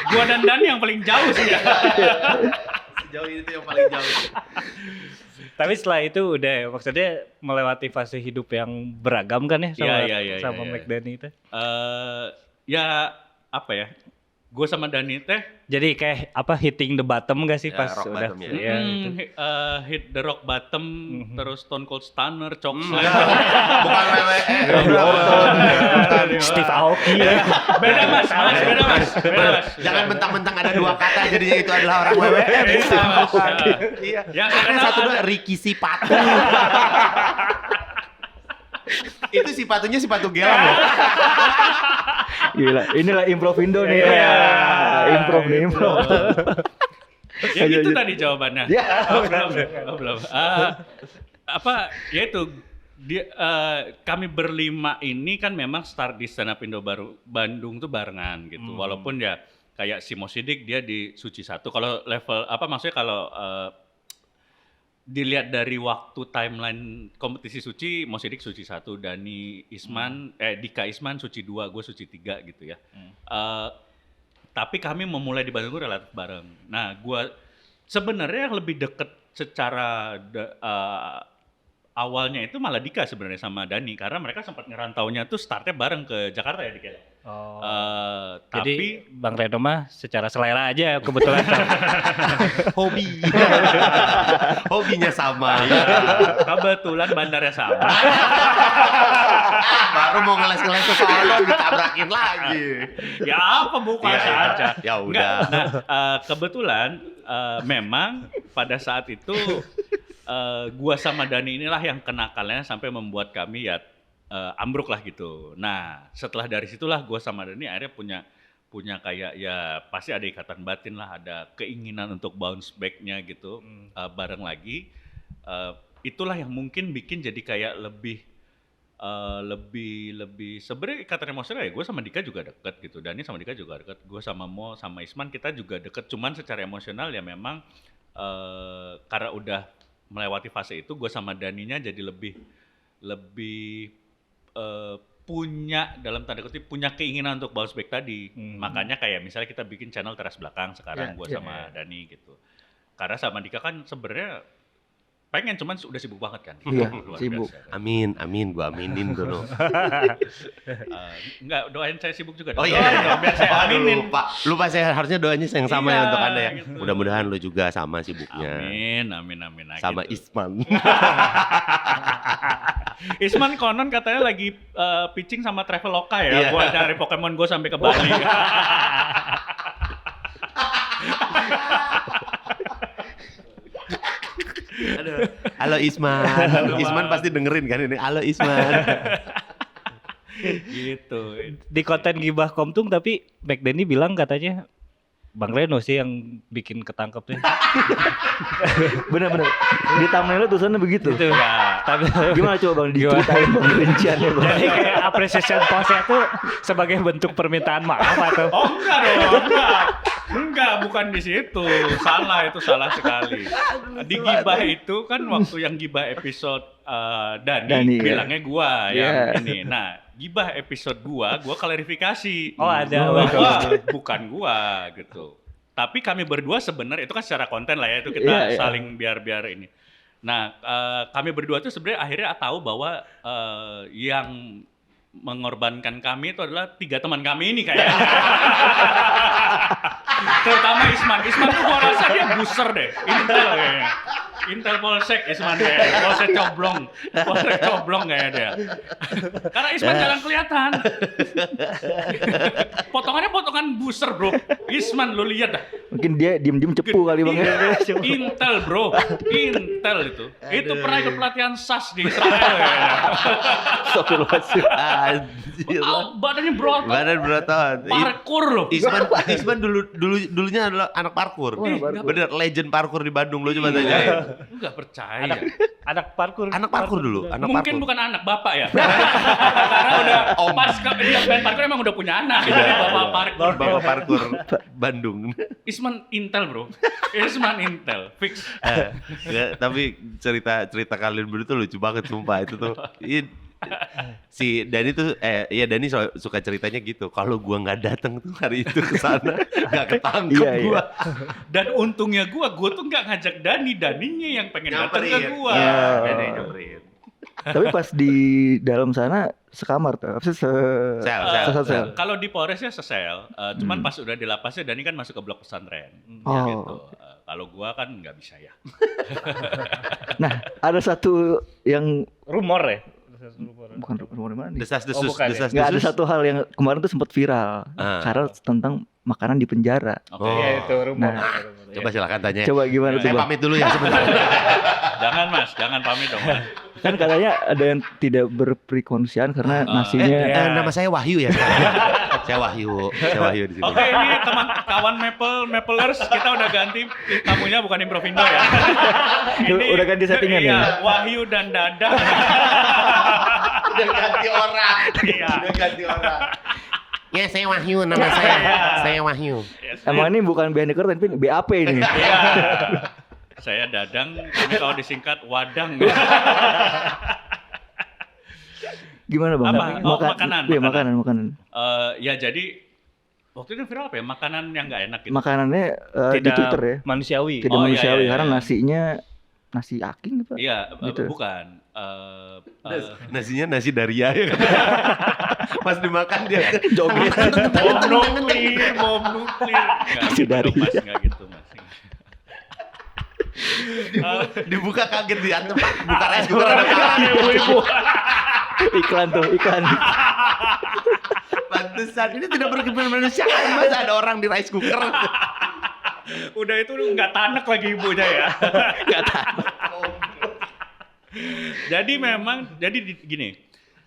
gua dan Dani yang paling jauh sih ya. Sejauh ini tuh yang paling jauh. Tapi setelah itu udah ya, maksudnya melewati fase hidup yang beragam kan ya sama Iya. McDenny itu. Ya apa ya? Gue sama Dani teh Jadi kayak apa hitting the bottom gak sih Ya, pas rock udah bottom ya. iya, gitu. hit the rock bottom, terus Stone Cold Stunner, Chokeslam. Bukan WWE. Steve Aoki ya. Beda mas. Jangan mentang-mentang ada dua kata jadinya itu adalah orang WWE. Beda, Mas. Iya. Yang Ada terkenal satu dua Ricky Sipatu. Itu Sipatunya Sipatu Gelang loh. Gila, inilah Improvindo nih. Iya. Ya. Improv nih, improv. Ya Ayo, itu ayo. tadi jawabannya. Ya. Belum. Yaitu kami berlima ini kan memang start di Stand Up Indo baru Bandung tuh barengan gitu. Walaupun ya kayak si Mo Sidik dia di Suci 1. Kalau level maksudnya kalau dilihat dari waktu timeline kompetisi Suci, Mo Sidik Suci 1, Dani Isman, Dika Isman Suci 2, gue Suci 3 gitu ya. Tapi kami memulai di Bandung relatif bareng. Nah, gue sebenarnya yang lebih deket secara awalnya itu malah Dika sebenarnya sama Dani karena mereka sempat ngerantaunya tuh startnya bareng ke Jakarta ya Dika. Oh. Tapi Jadi Bang Reno mah secara selera aja kebetulan. Hobi. Hobinya sama. kebetulan bandarnya sama. Baru mau ngeles-ngeles ke sono ditabrakin lagi. Ya apa buka Iya, saja. ya udah. Enggak. Nah, kebetulan memang pada saat itu gua sama Dani inilah yang kenakalnya sampai membuat kami ya ambruk lah gitu. Nah, setelah dari situlah gua sama Dani akhirnya punya kayak ya pasti ada ikatan batin lah, ada keinginan untuk bounce back-nya gitu bareng lagi. Itulah yang mungkin bikin jadi kayak lebih sebenarnya ikatan emosional ya gue sama Dika juga deket gitu, Dani sama Dika juga deket, gue sama Mo sama Isman kita juga deket, cuman secara emosional ya memang karena udah melewati fase itu gue sama Daninya jadi lebih punya dalam tanda kutip punya keinginan untuk bounce back tadi. Makanya kayak misalnya kita bikin channel Teras Belakang sekarang gue sama Dani gitu, karena sama Dika kan sebenarnya pengen cuman udah sibuk banget kan. Iya, Luar sibuk. biasa. Amin, gua aminin dulu. Enggak, doain saya sibuk juga. Oh Doain iya, dong, biar saya Aduh, aminin. lupa saya harusnya doanya yang sama Iya, ya untuk Anda ya. gitu. Mudah-mudahan lu juga sama sibuknya. Amin. Nah, Sama gitu. Isman. Isman konon katanya lagi pitching sama Traveloka Iya. ya, buat cari Pokemon Go sampai ke Bali. Aduh. Halo Isman. Isman pasti dengerin kan ini. Halo Isman. Gitu. Di konten Gibah Komtung tapi McDenny bilang katanya Bang Reno sih yang bikin ketangkep nih. Bener-bener. Di thumbnail tulisannya begitu. Gitu. Tapi Gimana coba Bang diceritain Bang rinciannya Bang? jadi kayak appreciation postnya tuh sebagai bentuk permintaan maaf atau Oh enggak dong, enggak, bukan di situ. Itu salah sekali. Di Gibah itu kan waktu yang Gibah episode Dani bilangnya gua yang ini. Nah, Gibah episode gua klarifikasi. Oh, ada. Bahwa bukan gua gitu. Tapi kami berdua sebenarnya itu kan secara konten lah ya, itu kita saling biar ini. Nah, kami berdua tuh sebenarnya akhirnya tahu bahwa yang mengorbankan kami itu adalah 3 teman kami ini kayaknya. Terutama Isman tuh gua rasa dia booster deh. Intel kayaknya. Intel Polsek Isman kayaknya. Polsek coblong kayaknya dia. Karena Isman jarang kelihatan. Potongannya potongan booster bro. Isman lu lihat dah. Mungkin dia diem-diem cepu kali Bang. Intel bro. Intel itu. Itu pernah ikut pelatihan SAS di Israel kayaknya. Astagfirullahaladzim. Anjir. Badannya berotot. Badan berotot. Parkour loh. Isman dulunya adalah anak parkour. Oh, anak parkour. Bener legend parkour di Bandung, lu coba tanyain. Enggak percaya. Anak parkour. Anak parkour dulu, anak Mungkin parkour. bukan anak bapak ya. Karena udah pas dia main parkour emang udah punya anak. Jadi bapak parkour. Bapak parkour Bandung. Isman Intel bro. Isman Intel fix. Ya, tapi cerita kalian berdua tuh lucu banget sumpah itu tuh. Si Dani tuh Dani suka ceritanya gitu. Kalau gua nggak datang tuh hari itu ke sana nggak ketangkep Iya, gua. Dan untungnya gua tuh nggak ngajak Daninya yang pengen datang ke gua. Iya, Dani nyamperin. Tapi pas di dalam sana sekamar tuh. Apa sih Sel. Kalau di Polresnya sesel, cuman pas udah di lapasnya Dani kan masuk ke blok pesantren. Oh. Gitu. Kalau gua kan nggak bisa ya. Nah, ada satu yang Rumor ya. bukan rumor mana nih? Desas-desus, bukan ya? Nggak, ada satu hal yang kemarin tuh sempat viral karena tentang makanan di penjara. Oke. Oh. Iya itu rumor. Nah. Coba silakan tanya. Coba gimana tuh Saya Bang? pamit dulu ya sebentar. Jangan mas, jangan pamit dong mas. Kan katanya ada yang tidak berprekonsesian karena nasinya Nama saya Wahyu ya. Saya Wahyu di sini. Oke, ini kawan Maplers, kita udah ganti tamunya bukan Improvindo ya. Udah ganti settingan iya, ya? Wahyu dan Dadang. Udah ganti orang. Iya. Udah ganti orang. Ya saya Wahyu nama saya. Saya Wahyu. emang ini bukan behind the curtain, tapi BAP ini. Iya. Saya Dadang, ini kalau disingkat Wadang. Gimana Bang? Apa? Oh, makanan. Iya, makanan. Ya jadi waktu itu viral apa ya? Makanan yang nggak enak gitu. Makanannya di Tidak Twitter ya. manusiawi. Tidak Oh, iya, manusiawi iya, karena iya. nasinya nasi aking apa? Iya, Gitu. bukan. Nasinya nasi Daria ya. Pas dimakan dia Joget. Bom nuklir. Nasi Daria. Nggak gitu mas. dibuka kaget diantem. Buka rice cooker ada kalah. Iklan. Pantesan ini tidak berkemanusiaan mas ada orang di rice cooker. Udah itu nggak tanek lagi ibunya ya. Nggak tanek. Jadi gini,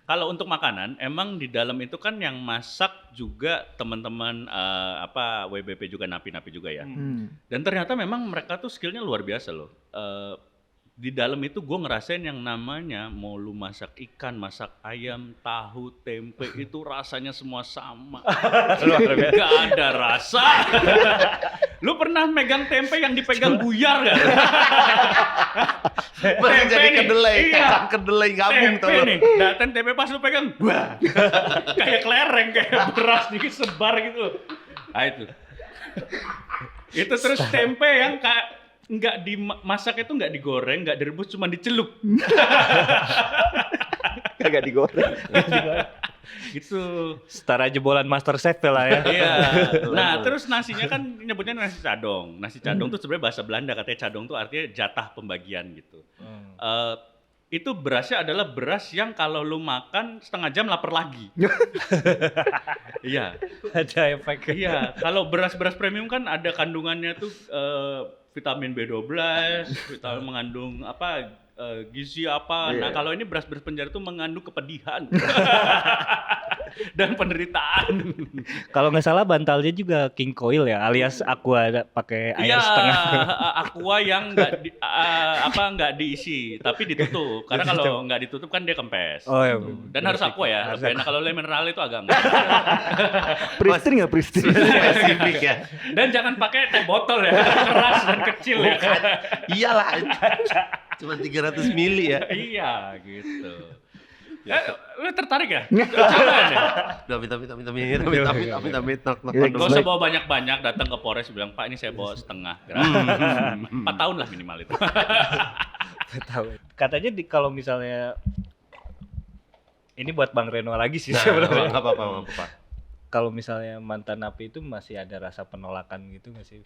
kalau untuk makanan emang di dalam itu kan yang masak juga teman-teman WBP juga napi-napi juga ya. Dan ternyata memang mereka tuh skillnya luar biasa loh. Di dalam itu gue ngerasain yang namanya mau lu masak ikan, masak ayam, tahu, tempe itu rasanya semua sama. Gak ada rasa. Lu pernah megang tempe yang dipegang buyar gak? Masih jadi kedelai, Iya. kacang kedelai gabung Tempe tuh. nih, datang tempe pas lu pegang, wah, kayak kelereng, kayak beras disebar gitu. Nah itu terus tempe yang kayak nggak dimasak itu nggak digoreng, nggak direbus, cuma dicelup. Kagak digoreng. Gitu. Setara jebolan Master Chef lah ya. Iya. Nah, terus nasinya kan nyebutnya nasi cadong. Nasi cadong tuh sebenarnya bahasa Belanda, katanya cadong tuh artinya jatah pembagian gitu. Itu berasnya adalah beras yang kalau lu makan setengah jam lapar lagi. Iya. Ada efek. Iya, kalau beras-beras premium kan ada kandungannya tuh vitamin B12, vitamin mengandung gizi apa. Nah, kalau ini beras-beras penjara tuh mengandung kepedihan. Dan penderitaan. Kalau nggak salah bantalnya juga King Coil ya, alias Aqua pakai air Iya, setengah. aqua yang nggak diisi, tapi ditutup. Karena kalau nggak ditutup kan dia kempes. Oh iya. Dan harus aqua ya. Lebih enak kalau mineral itu agak enggak. Pristine nggak pristine? Spesifik ya. Dan jangan pakai teh botol ya, keras dan kecil ya. Iyalah. Cuma 300 mili ya. Iya, gitu. Lu tertarik ya? Coba deh. Udah amit. Ya, Gak usah bawa banyak-banyak, datang ke Polres bilang, Pak ini saya bawa setengah. 4 tahun lah minimal itu. Tahu. Katanya kalau misalnya ini buat Bang Reno lagi sih Nah, sebenarnya. enggak apa-apa. kalau misalnya mantan napi itu masih ada rasa penolakan gitu nggak sih?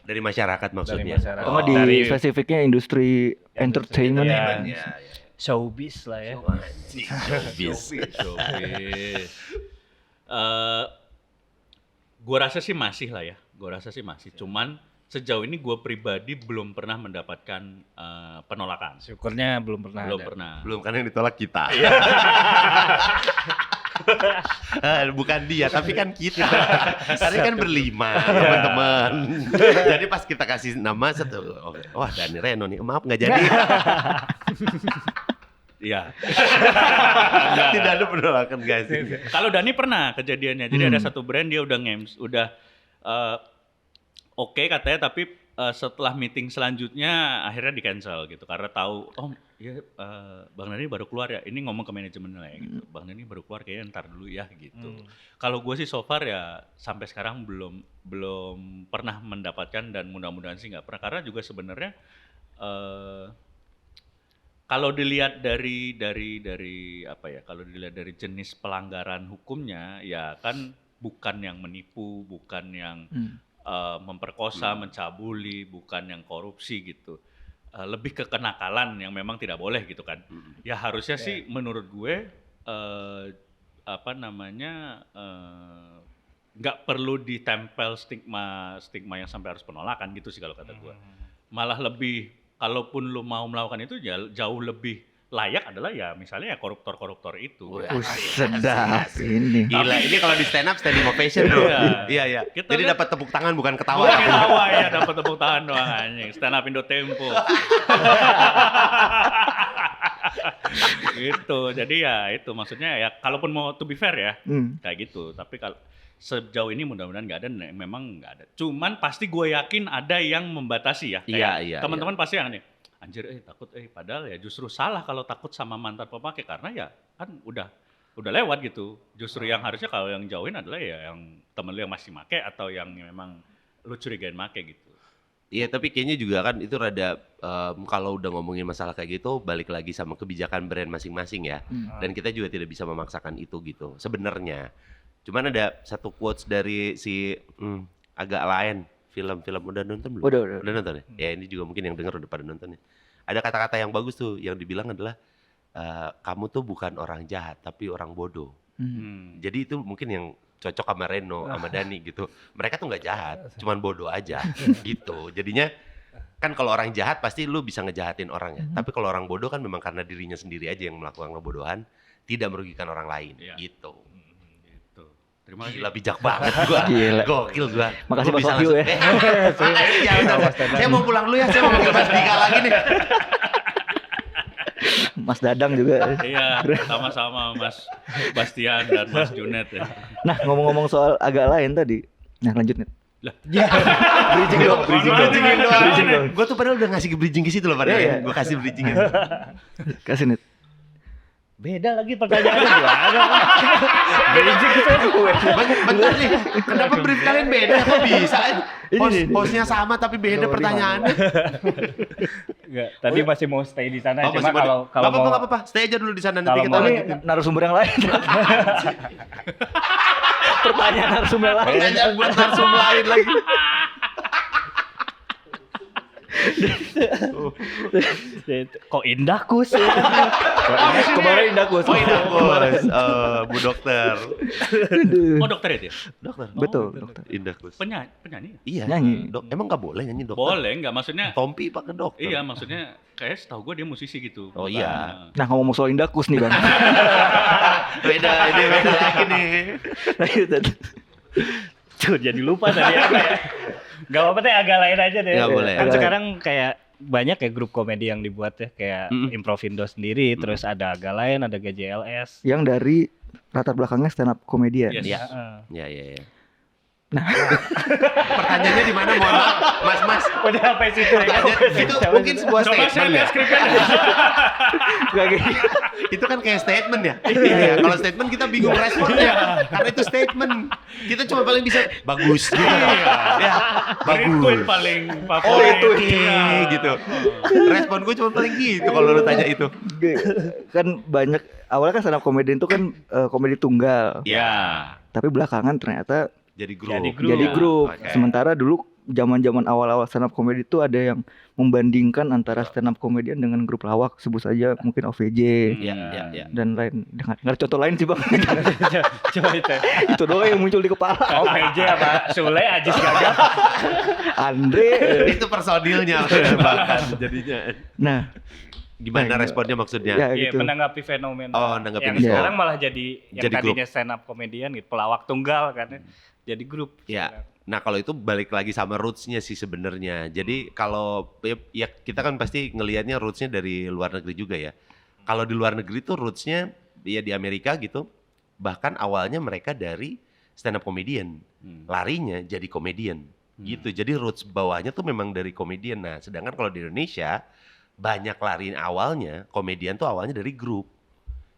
Dari masyarakat Dari maksudnya. masyarakat. Atau nggak di Dari spesifiknya industri entertainment. ya. Ya. showbiz lah ya. Anjing, showbiz. Showbiz. Gua rasa sih masih lah ya. Cuman sejauh ini gua pribadi belum pernah mendapatkan penolakan. Syukurnya belum pernah Belum ada. pernah. Belum, karena yang ditolak kita. Bukan dia, tapi kan kita. Karena kan berlima teman-teman. Jadi pas kita kasih nama satu, wah Dani Reno nih, maaf nggak jadi. Iya. Tidak ada penolakan guys. Kalau Dani pernah kejadiannya. Jadi ada satu brand dia udah oke katanya, tapi setelah meeting selanjutnya akhirnya di cancel gitu karena tahu Bang Dani baru keluar ya, ini ngomong ke manajemennya ya gitu. Bang Dani baru keluar kayaknya ntar dulu ya gitu. Kalau gue sih so far ya sampai sekarang belum pernah mendapatkan, dan mudah-mudahan sih nggak pernah, karena juga sebenarnya kalau dilihat dari apa ya, kalau dilihat dari jenis pelanggaran hukumnya ya kan bukan yang menipu, bukan yang memperkosa, mencabuli, bukan yang korupsi gitu. Lebih ke kenakalan yang memang tidak boleh gitu kan. Ya harusnya sih menurut gue nggak perlu ditempel stigma yang sampai harus penolakan gitu sih kalau kata gue. Malah lebih, kalaupun lu mau melakukan itu jauh lebih layak adalah ya misalnya ya koruptor itu. Sedap ini. Gila, ini kalau di stand up standing ovation bro. Iya. Kita Jadi lihat- dapat tepuk tangan bukan ketawa. Wah, ketawa ya, dapat tepuk tangan doang anjing. Stand up Indo Tempo. Gitu. Jadi ya itu maksudnya ya, kalaupun mau to be fair ya, kayak gitu. Tapi kalau sejauh ini mudah-mudahan nggak ada, memang nggak ada. Cuman pasti gue yakin ada yang membatasi ya. Iya. Teman-teman pasti yang nih, anjir takut padahal ya justru salah kalau takut sama mantan pemakai, karena ya kan udah lewat gitu. Justru yang harusnya kalau yang jauhin adalah ya yang temen lu yang masih make atau yang memang lu curigain make gitu. Iya, tapi kayaknya juga kan itu rada kalau udah ngomongin masalah kayak gitu balik lagi sama kebijakan brand masing-masing ya. Dan kita juga tidak bisa memaksakan itu gitu sebenarnya. Cuman ada satu quotes dari si agak lain, film udah nonton belum? Udah. Udah nonton ya? Ya ini juga mungkin yang denger udah pada nonton ya. Ada kata-kata yang bagus tuh yang dibilang adalah kamu tuh bukan orang jahat tapi orang bodoh. Jadi itu mungkin yang cocok sama Reno, sama Dani gitu. Mereka tuh nggak jahat, cuman bodoh aja gitu. Jadinya kan kalau orang jahat pasti lu bisa ngejahatin orang ya. Tapi kalau orang bodoh kan memang karena dirinya sendiri aja yang melakukan kebodohan, tidak merugikan orang lain gitu. Gitu. Terima kasih. Gila bijak banget gua. Gila. Gokil gua. Makasih Gua Mas Wahyu ya. Saya mau pulang dulu ya, saya mau manggil Mas Dika lagi nih. Mas Dadang juga. Iya, sama-sama Mas Bastian dan Mas Junet ya. Nah, ngomong-ngomong soal agak lain tadi. Nah, lanjut nih. Lah, Bridging dong. Bridging dong. Gua tuh padahal udah ngasih bridging ke situ loh padahal. Iya. Gua kasih bridging. Kasih nih. Beda lagi pertanyaannya gimana? Bridging Bentar nih, kenapa brief kalian beda? Kok bisa? Hostnya sama tapi beda pertanyaannya. Enggak, tadi masih mau stay di sana, Oh, cuma masih kalau mau Gak apa-apa, stay aja dulu di sana nanti kalau kita mau lanjutin. Narasumber yang lain. Pertanyaan narasumber yang lain. Pertanyaan buat narsum lain lagi. kok indah kus. Kemarin indah kus. Oh iya bos, Bu Dokter. oh dokter ya dia? Dokter. Betul, dokter. Indah Kus. Penyanyi? Iya. Nyanyi. Emang gak boleh nyanyi dokter? Boleh, enggak maksudnya. Tompi pakai dokter. Iya, maksudnya kayak setahu gue dia musisi gitu. Oh Bukan, iya. Nah, ngomong soal Indakus nih, Bang. Beda lagi nih. Tuh jadi lupa tadi apa ya. Gak apa-apa deh, agak lain aja deh. Nggak boleh. Kan Agak sekarang kayak banyak ya grup komedi yang dibuat ya, kayak Improvindo sendiri, terus ada agak lain, ada GJLS. Yang dari latar belakangnya stand up komedian. Yes. Iya. Heeh. Iya. Pertanyaannya di mana, mohon maaf, Mas? Udah sampai situ ya. Itu mungkin sebuah Coba saya statement ya. lihat skripnya. Gak kayak gitu. Itu kan kayak statement ya. Iya, kalau statement kita bingung responnya. Karena itu statement. Kita cuma paling bisa bagus gitu. Ya, Retweet bagus. paling Oh favorit. itu Iya. gitu. Respon gue cuma paling gitu kalau lu tanya itu. Kan banyak awalnya kan stand up comedian itu kan komedi tunggal. Ya. Tapi belakangan ternyata Jadi grup. jadi grup. Oke. Sementara dulu zaman-zaman awal-awal stand up comedy itu ada yang membandingkan antara stand up comedian dengan grup lawak, sebut saja mungkin OVJ Iya. dan lain. Nggak ada contoh lain sih bang. Coba itu. Itu doang yang muncul di kepala. Oh PJ apa Sule Ajis Gagap. Andre. Itu personilnya bahkan jadinya. Nah, Gimana responnya maksudnya? ya Iya, gitu. menanggapi fenomena Oh, menanggapi yang gitu. sekarang malah jadi yang Jadi grup. tadinya stand up komedian gitu, pelawak tunggal kan, jadi grup. Ya. Nah kalau itu balik lagi sama roots-nya sih sebenarnya. Jadi kalau ya kita kan pasti ngelihatnya roots-nya dari luar negeri juga ya. Kalau di luar negeri tuh roots-nya ya di Amerika gitu. Bahkan awalnya mereka dari stand up comedian. Larinya jadi komedian gitu. Jadi roots bawahnya tuh memang dari komedian. Nah sedangkan kalau di Indonesia banyak lari awalnya, komedian tuh awalnya dari grup.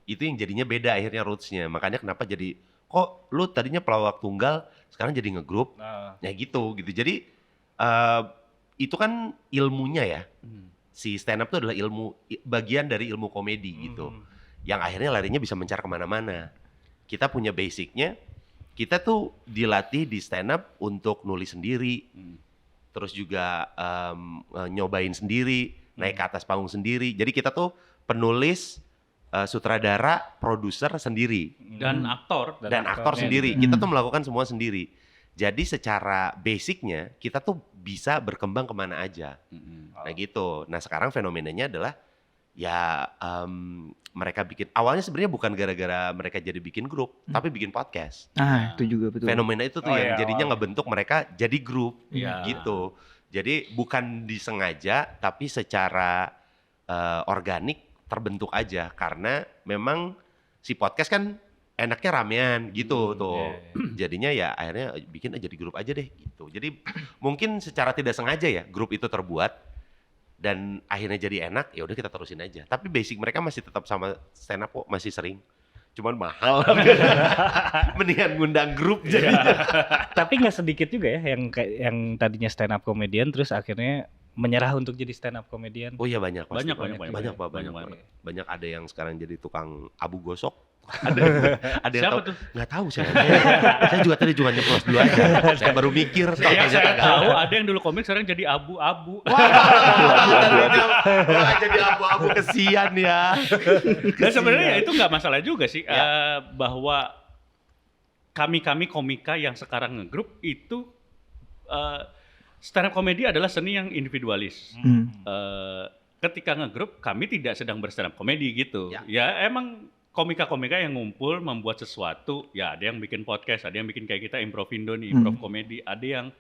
Itu yang jadinya beda akhirnya roots-nya. Makanya kenapa jadi, kok lu tadinya pelawak tunggal, sekarang jadi ngegrup. Nah, Ya gitu. Jadi itu kan ilmunya ya. Si stand up itu adalah bagian dari ilmu komedi gitu. Yang akhirnya larinya bisa mencar kemana-mana. Kita punya basicnya, kita tuh dilatih di stand up untuk nulis sendiri. Terus juga nyobain sendiri, naik ke atas panggung sendiri. Jadi kita tuh penulis, sutradara, produser sendiri. Dan aktor. Dan aktor aktornya sendiri. juga. Kita tuh melakukan semua sendiri. Jadi secara basicnya kita tuh bisa berkembang kemana aja. Nah gitu. Nah sekarang fenomenanya adalah ya mereka bikin, awalnya sebenarnya bukan gara-gara mereka jadi bikin grup, tapi bikin podcast. Nah, itu juga betul. Fenomena itu tuh Oh, yang iya, jadinya awalnya. ngebentuk mereka jadi grup Iya. gitu. Jadi bukan disengaja tapi secara organik terbentuk aja karena memang si podcast kan enaknya ramean gitu tuh. Jadinya ya akhirnya bikin jadi grup aja deh gitu. Jadi mungkin secara tidak sengaja ya grup itu terbuat dan akhirnya jadi enak, ya udah kita terusin aja. Tapi basic mereka masih tetap sama stand up kok, masih sering. Cuman mahal. Mendingan ngundang grup jadinya. tapi nggak sedikit juga ya yang tadinya stand up comedian terus akhirnya menyerah untuk jadi stand up comedian. Oh iya banyak pasti. Banyak, banyak Pak, banyak. banyak. Banyak ada yang sekarang jadi tukang abu gosok. ada yang Siapa tahu, tuh? nggak tahu saya juga tadi cuma nyeplos dulu aja. Saya baru mikir Yang ternyata saya nggak. tahu ada yang dulu komik sekarang jadi abu-abu. Wah, jadi abu-abu kesian ya. Dan sebenarnya itu nggak masalah juga sih, bahwa kami komika yang sekarang ngegrup itu stand up comedy adalah seni yang individualis. Ketika ngegrup kami tidak sedang berstand up comedy gitu. Ya emang komika-komika yang ngumpul membuat sesuatu. Ya ada yang bikin podcast, ada yang bikin kayak kita Improvindo nih, improv comedy, ada yang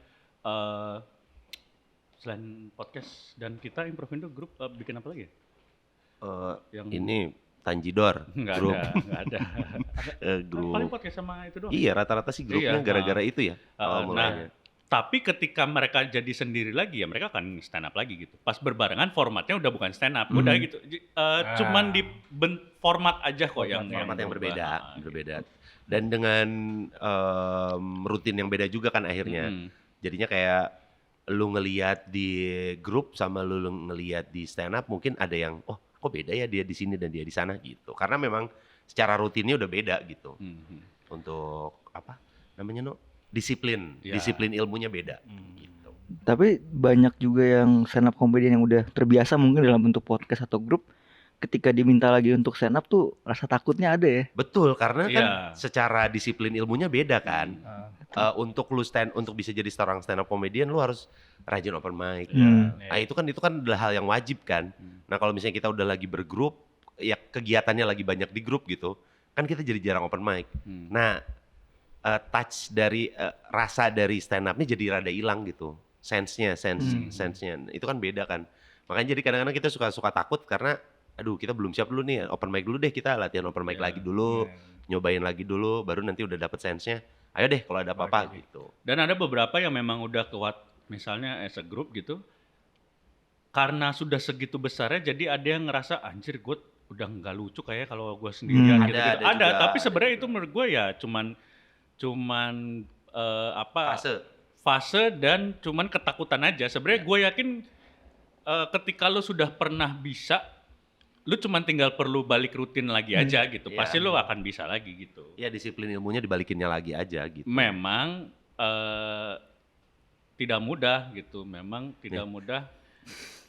selain podcast dan kita Improvindo grup bikin apa lagi ya? Yang Ini Tanjidor nggak grup. ada. Grup. Paling podcast sama itu doang. Iya, rata-rata sih grupnya Iya, gara-gara itu ya. awal mulanya. Tapi ketika mereka jadi sendiri lagi ya mereka akan stand up lagi gitu. Pas berbarengan formatnya udah bukan stand up, udah gitu. Cuman di format aja kok yang Format yang berubah. berbeda. Dan dengan rutin yang beda juga kan akhirnya. Jadinya kayak lu ngelihat di grup sama lu ngelihat di stand up mungkin ada yang kok beda ya dia di sini dan dia di sana gitu. Karena memang secara rutinnya udah beda gitu. Untuk apa namanya disiplin ilmunya beda gitu. Tapi banyak juga yang stand up comedian yang udah terbiasa mungkin dalam bentuk podcast atau grup, ketika diminta lagi untuk stand up tuh rasa takutnya ada ya. Betul, karena kan Iya. secara disiplin ilmunya beda kan. Untuk untuk bisa jadi seorang stand up comedian lu harus rajin open mic. Nah, itu kan adalah hal yang wajib kan. Nah, kalau misalnya kita udah lagi bergrup, ya kegiatannya lagi banyak di grup gitu, kan kita jadi jarang open mic. Nah, touch dari rasa dari stand up-nya jadi rada hilang gitu. Sense-nya itu kan beda kan. Makanya jadi kadang-kadang kita suka takut karena aduh kita belum siap dulu nih open mic dulu deh, kita latihan open mic lagi dulu, nyobain lagi dulu baru nanti udah dapet sense-nya. ayo deh kalau ada apa-apa Oke. gitu. Dan ada beberapa yang memang udah kuat, misalnya as a group gitu, karena sudah segitu besarnya, jadi ada yang ngerasa anjir gue udah nggak lucu kayak kalau gue sendirian Ada, gitu-gitu. ada juga. Tapi sebenarnya itu menurut gue ya cuman fase dan cuman ketakutan aja. Sebenarnya gue yakin ketika lo sudah pernah bisa, lu cuman tinggal perlu balik rutin lagi aja gitu. Iya. Pasti lo akan bisa lagi gitu. Ya disiplin ilmunya dibalikinnya lagi aja gitu. Memang tidak mudah gitu. Memang tidak mudah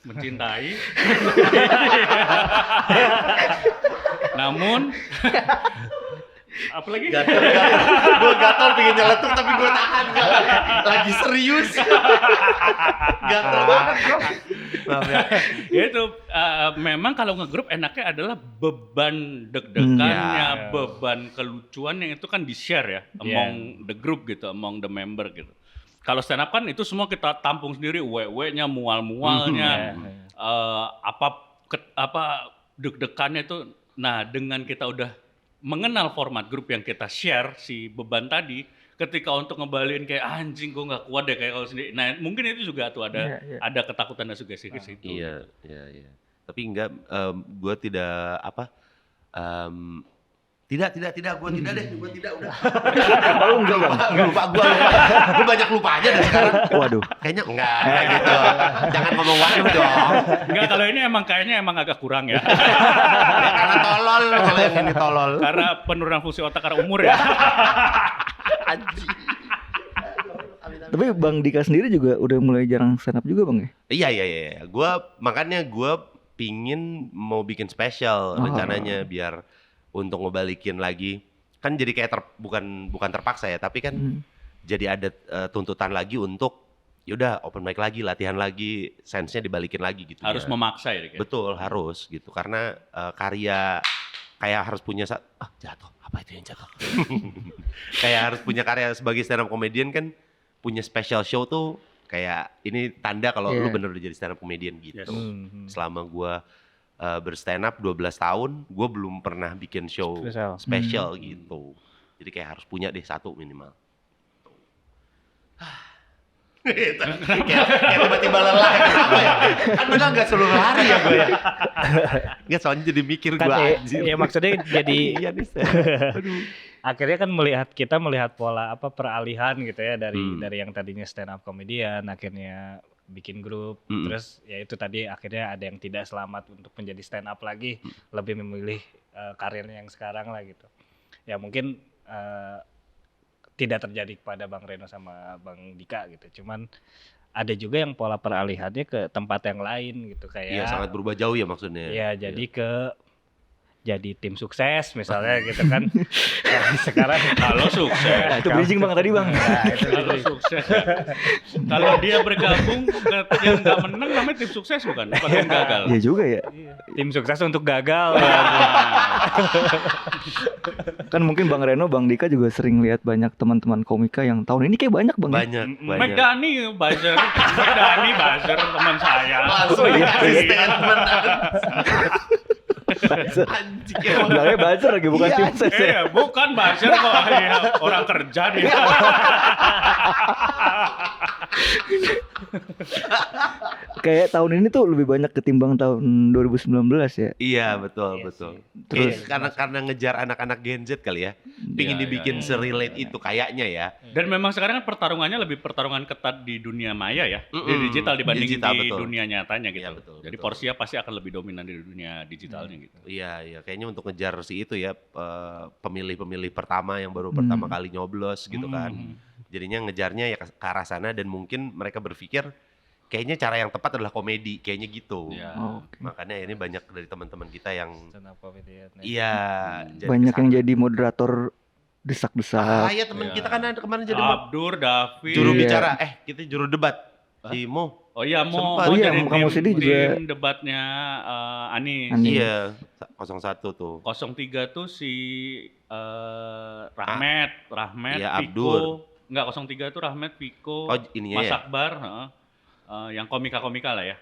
mencintai. Namun apalagi Gue gatel pengen nyeletuk tapi gue tahan. Lagi serius. Gatel banget bro. Maaf ya. ya itu memang kalau ngegrup enaknya adalah beban deg-degannya, Ya. beban kelucuannya itu kan di-share ya among the group gitu, among the member gitu. Kalau stand up kan itu semua kita tampung sendiri, we-nya, mual-mualnya, apa deg-degannya itu. Nah, dengan kita udah mengenal format grup yang kita share si beban tadi, ketika untuk ngebalikin kayak anjing gue nggak kuat deh kayak kalau sendiri. Nah, mungkin itu juga tuh ada ketakutan dan sugesti ke situ. Iya. Tapi enggak, gue tidak tidak, gue tidak udah. Oh enggak bang. Lupa gue banyak lupa aja dari sekarang. Waduh. Kayaknya enggak gitu. Jangan ngomong waduh dong. Enggak, kalau ini kayaknya agak kurang ya. Ya, karena tolol, kalau yang ini tolol. Karena penurunan fungsi otak karena umur ya. Anjing. Tapi Bang Dika sendiri juga udah mulai jarang stand up juga bang ya? Iya. Makanya gue pingin mau bikin spesial rencananya biar untuk ngebalikin lagi. Kan jadi kayak bukan terpaksa ya, tapi kan jadi ada tuntutan lagi untuk yaudah open mic lagi, latihan lagi, sense-nya dibalikin lagi gitu. Harus ya. memaksa ya. Kayak. Betul, harus gitu. Karena karya kayak harus punya jatuh. Apa itu yang jatuh? Kayak harus punya karya sebagai stand up comedian kan, punya special show tuh kayak ini tanda kalau lu bener udah jadi stand up comedian gitu. Yes. Selama gua berstand up 12 tahun, gua belum pernah bikin show spesial gitu. Jadi kayak harus punya deh satu minimal. Kayak tiba-tiba lelah, kenapa ya? Kan padahal gak selalu lari ya gue ya. Nggak, soalnya jadi mikir Kan gue anjir. ya maksudnya jadi Iya nih. Aduh. akhirnya kan kita melihat pola peralihan gitu ya dari yang tadinya stand up comedian akhirnya bikin grup, terus ya itu tadi akhirnya ada yang tidak selamat untuk menjadi stand up lagi, lebih memilih karirnya yang sekarang lah gitu. Ya mungkin tidak terjadi kepada Bang Reno sama Bang Dika gitu, cuman ada juga yang pola peralihannya ke tempat yang lain gitu kayak. Iya, sangat berubah jauh ya maksudnya. Iya, jadi tim sukses misalnya gitu kan. Sekarang Kalau sukses. Nah, itu bridging bang tadi bang. Kalau sukses. Kalau dia bergabung yang nggak menang namanya tim sukses bukan tim gagal. Iya juga ya. tim sukses untuk gagal. Kan mungkin Bang Reno, Bang Dika juga sering lihat banyak teman-teman komika yang tahun ini kayak banyak bang. Banyak. McDani buzzer teman saya. Langsung statement. Anjing ya. Bilangnya buzzer lagi bukan tim sukses ya. Iya, bukan buzzer kok. Iya, orang kerja dia. Kayak tahun ini tuh lebih banyak ketimbang tahun 2019 ya. Iya, betul. Terus Karena ngejar anak-anak Gen Z kali ya. Pingin dibikin serelate itu kayaknya ya. Dan memang sekarang kan pertarungannya lebih pertarungan ketat di dunia maya ya, di digital dibanding Digital, di betul. dunia nyatanya gitu. Iya, betul, Jadi betul. porsinya pasti akan lebih dominan di dunia digitalnya gitu. Iya, kayaknya untuk ngejar si itu ya pemilih-pemilih pertama yang baru pertama kali nyoblos gitu kan. Jadinya ngejarnya ya ke arah sana dan mungkin mereka berpikir kayaknya cara yang tepat adalah komedi, kayaknya gitu. Iya. Oke. Makanya ini banyak dari teman-teman kita yang Stand up comedian. iya jadi banyak yang kesana. jadi moderator desak-desak. Iya teman kita kan ada kemarin jadi Abdur, David, juru Iya. bicara. Kita juru debat. Si Mo. Oh iya mau Sempat. Oh iya, jadi kamu sedih juga. tim debatnya Anies. Anies. Iya, 01 tuh. 03 tuh si Rahmat, Iya, Viko. Abdur. Enggak, 03 tuh Rahmat, Viko, Oh, ininya Mas ya. Akbar, yang komika-komika lah ya.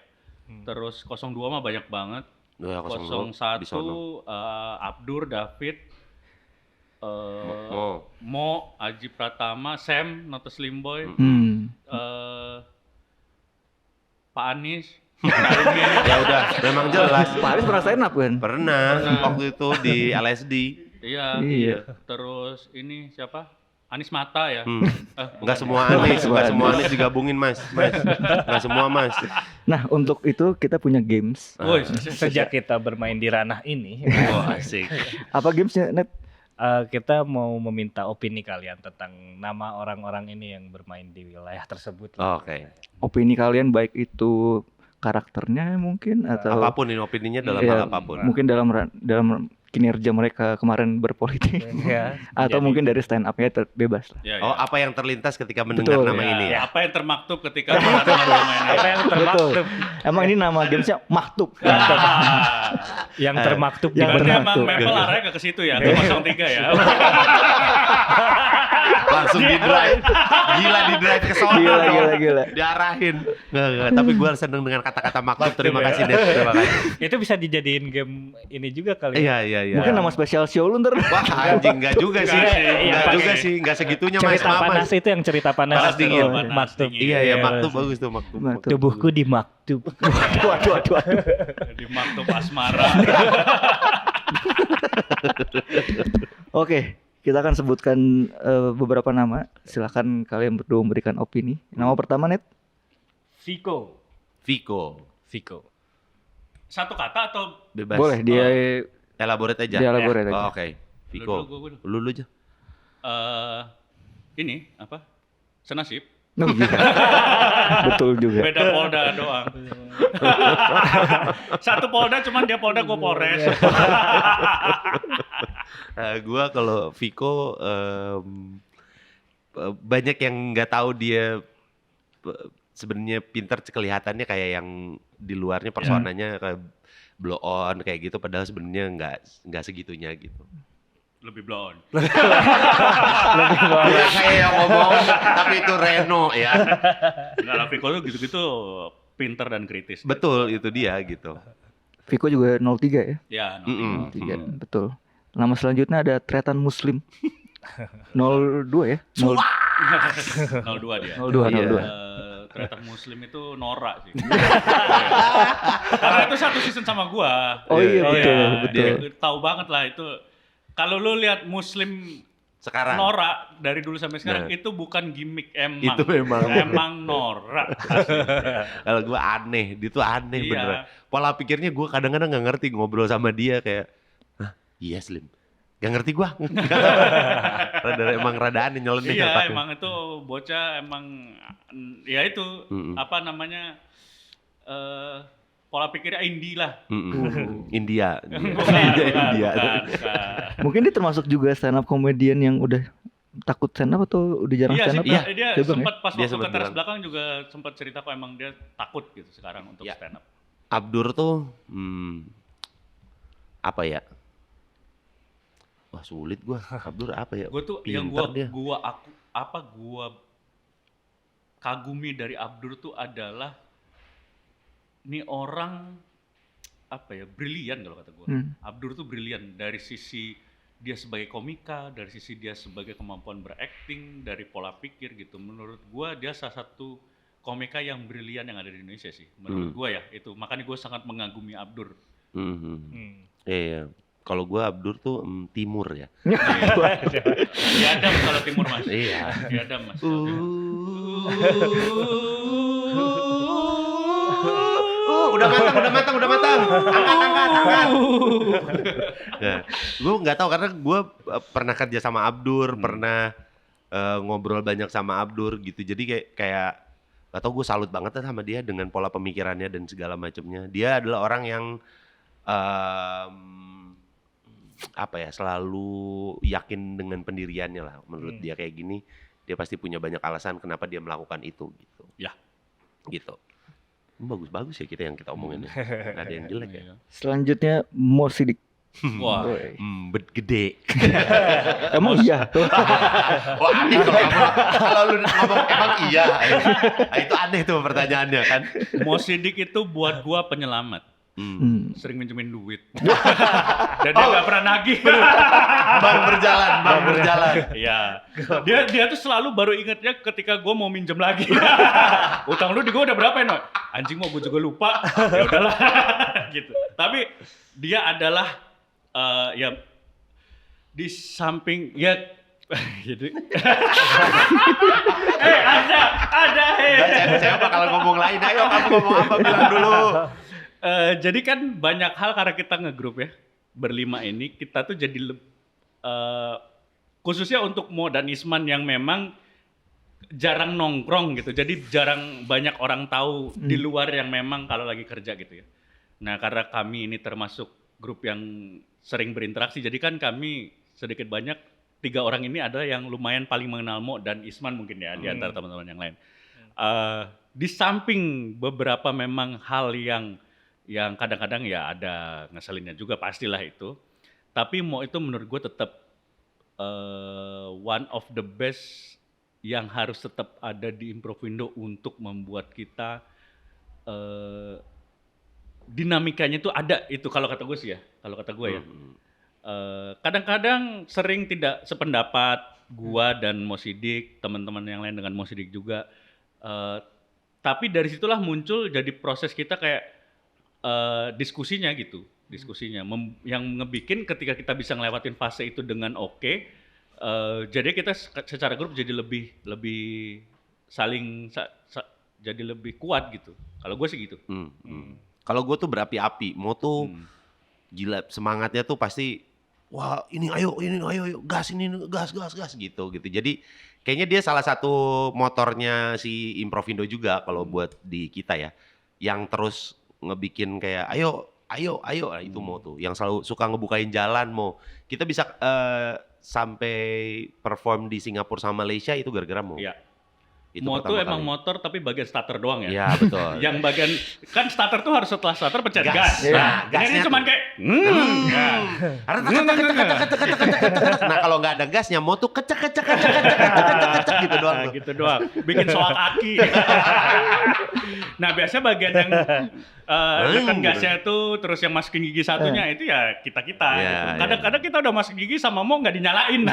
Terus 02 mah banyak banget. Nah, 01 di sono. Abdur, David, Mo, Aji Pratama, Sam, Not a Slim Boy, Pak Anies, Ya udah, memang jelas. Pak Aris pernah stand up kan? Pernah waktu itu di LSD. Iya. Terus ini siapa? Anis Mata ya. Enggak semua Anies, enggak semua Anies digabungin, Mas. Enggak semua, Mas. Nah, untuk itu kita punya games. Woi, Sejak kita bermain di ranah ini, Oh, asik. Apa gamesnya, Net? kita mau meminta opini kalian tentang nama orang-orang ini yang bermain di wilayah tersebut. Oke. Opini kalian baik itu karakternya mungkin atau Apapun ini opininya dalam Iya, hal apapun. mungkin dalam kinerja mereka kemarin berpolitik Ya, atau jadi- mungkin dari stand up-nya bebas lah. Ya, Oh, ya. apa yang terlintas ketika mendengar Betul. nama ini ya? Apa yang termaktub ketika mendengar nama ini? apa yang termaktub? Emang ini nama gamesnya Maktub. Yang termaktub di Yang Berarti mana? termaktub. emang Maple arahnya ke situ ya, ke 03 ya. Langsung di drive. Gila di drive ke sono. Gila. Diarahin. Enggak. Tapi gue seneng dengan kata-kata maktub. Terima kasih, Net. Terima kasih. Itu bisa dijadiin game ini juga kali. Iya. Mungkin nama spesial show lu ntar. Wah, anjing enggak juga sih. Enggak sih. Enggak Iya, juga pakai sih. Enggak segitunya, Mas. Cerita panas itu yang cerita panas. Panas dingin. Oh, maktub. Iya, maktub bagus tuh maktub. Maktub. Tubuhku di maktub. Waduh. Di maktub asmara. Oke, kita akan sebutkan beberapa nama. Silakan kalian berdua memberikan opini. Nama pertama, Net. Viko. Viko. Satu kata atau Bebas. Boleh dia Elaborate aja. Dielaborate aja. Oh, oke. Viko. Gua dulu. Lu aja. Ini apa? Senasib. Oh, iya. Betul juga. Beda Polda doang. Satu Polda cuman dia Polda, gua Polres. Gua kalau Viko banyak yang nggak tahu dia sebenarnya pintar kelihatannya kayak yang di luarnya personanya kayak blow on kayak gitu padahal sebenarnya nggak segitunya gitu. Lebih blow on. Dia kayak yang ngomong tapi itu Reno ya. Enggak lah, Viko tuh gitu-gitu pinter dan kritis. Betul itu dia gitu. Viko juga 03 ya. Ya, Mm-mm. 03, betul. Nama selanjutnya ada Tretan Muslim. 02 ya? 02 02. dia. Iya. Ternyata Muslim itu Nora sih. Karena itu satu season sama gua. Oh iya, betul. Dia tahu banget lah itu. Kalau lu lihat Muslim Sekarang Nora dari dulu sampai sekarang Nah. itu bukan gimmick emang. itu memang Emang Nora. kalau gue aneh, dia tuh aneh Iya. beneran. Pola pikirnya gue kadang-kadang nggak ngerti ngobrol sama dia kayak, hah iya Slim, gak ngerti gue. rada aneh nyeleneh Iya, otaknya. emang itu bocah emang ya itu Mm-mm. apa namanya pola pikirnya indie lah. India. Bukan. Mungkin dia termasuk juga stand up comedian yang udah takut stand up atau udah jarang Iya stand sih, up? Iya. dia Dia bilang sempat pas Dia waktu sempat ke teras bilang. belakang juga sempat cerita kok emang dia takut gitu sekarang untuk Iya. stand up. Abdur tuh, apa ya? Wah sulit gue. Abdur apa ya? Gue tuh Pinter yang dia. gua kagumi dari Abdur tuh adalah nih orang apa ya, brilian kalau kata gue. Abdur tuh brilian dari sisi dia sebagai komika, dari sisi dia sebagai kemampuan berakting, dari pola pikir gitu. Menurut gue dia salah satu komika yang brilian yang ada di Indonesia sih. Menurut gue ya itu. Makanya gue sangat mengagumi Abdur. Iya. Kalau gue Abdur tuh timur ya. Dia ada kalau timur mas. Iya. Dia ada mas. Udah matang. Angkat. Nah, gue nggak tahu karena gue pernah kerja sama Abdur, pernah ngobrol banyak sama Abdur gitu. Jadi kayak gak tau, gue salut banget sama dia dengan pola pemikirannya dan segala macamnya. Dia adalah orang yang apa ya, selalu yakin dengan pendiriannya lah. Menurut dia kayak gini, dia pasti punya banyak alasan kenapa dia melakukan itu gitu. Ya. Gitu. Bagus-bagus ya kita yang kita omongin. Nggak ada yang jelek ya. Selanjutnya Mo Sidik. Wah. Gede. Emang iya? Wah aneh kalau lu ngomong emang iya. Nah, itu aneh tuh pertanyaannya kan. Mo Sidik itu buat gua penyelamat. sering minjemin duit. Dan dia nggak pernah nagih. Bang berjalan. Iya. Dia tuh selalu baru ingatnya ketika gue mau minjem lagi. Utang lu di gue udah berapa ya, No? Anjing mau gue juga lupa. Ya udahlah gitu. Tapi dia adalah ya di samping ya gitu. Ada. Saya bakal ngomong lain. Ayo kamu ngomong apa, bilang dulu. Jadi kan banyak hal karena kita ngegrup ya, berlima ini kita tuh jadi khususnya untuk Mo dan Isman yang memang jarang nongkrong gitu, jadi jarang banyak orang tahu di luar yang memang kalau lagi kerja gitu ya. Nah karena kami ini termasuk grup yang sering berinteraksi, jadi kan kami sedikit banyak 3 orang ini adalah yang lumayan paling mengenal Mo dan Isman mungkin ya di antara teman-teman yang lain. Di samping beberapa memang hal yang kadang-kadang ya ada ngeselinnya juga pastilah itu. Tapi Mo itu menurut gue tetap one of the best yang harus tetap ada di Improvindo untuk membuat kita dinamikanya itu ada itu kalau kata gue sih ya. Kalau kata gue ya. Kadang-kadang sering tidak sependapat gua dan Mo Sidik, teman-teman yang lain dengan Mo Sidik juga. Tapi dari situlah muncul jadi proses kita kayak diskusinya gitu, yang ngebikin ketika kita bisa ngelewatin fase itu dengan oke, jadi kita secara grup jadi lebih saling jadi lebih kuat gitu. Kalau gue sih gitu. Kalau gue tuh berapi-api, Mo tuh gila, semangatnya tuh pasti wah ini ayo gas gitu. Jadi kayaknya dia salah satu motornya si Improvindo juga kalau buat di kita ya, yang terus ngebikin kayak ayo itu Mo tuh yang selalu suka ngebukain jalan. Mo kita bisa sampai perform di Singapura sama Malaysia itu gara-gara Mo. Iya. Itu Mo tuh emang kali. motor tapi bagian starter doang ya. Iya betul. Yang bagian kan starter tuh harus setelah starter pencet Gas. gas. Ya, Nah, gasnya ini cuman tuh. kayak Nah kalau nggak ada gasnya Mo tuh kecek gitu doang. Nah, gitu doang. Bikin soal kaki. Nah biasanya bagian yang neken gasnya itu terus yang masukin gigi satunya itu ya kita Ya, gitu. Kadang-kadang kita udah masuk gigi sama Mo nggak dinyalain.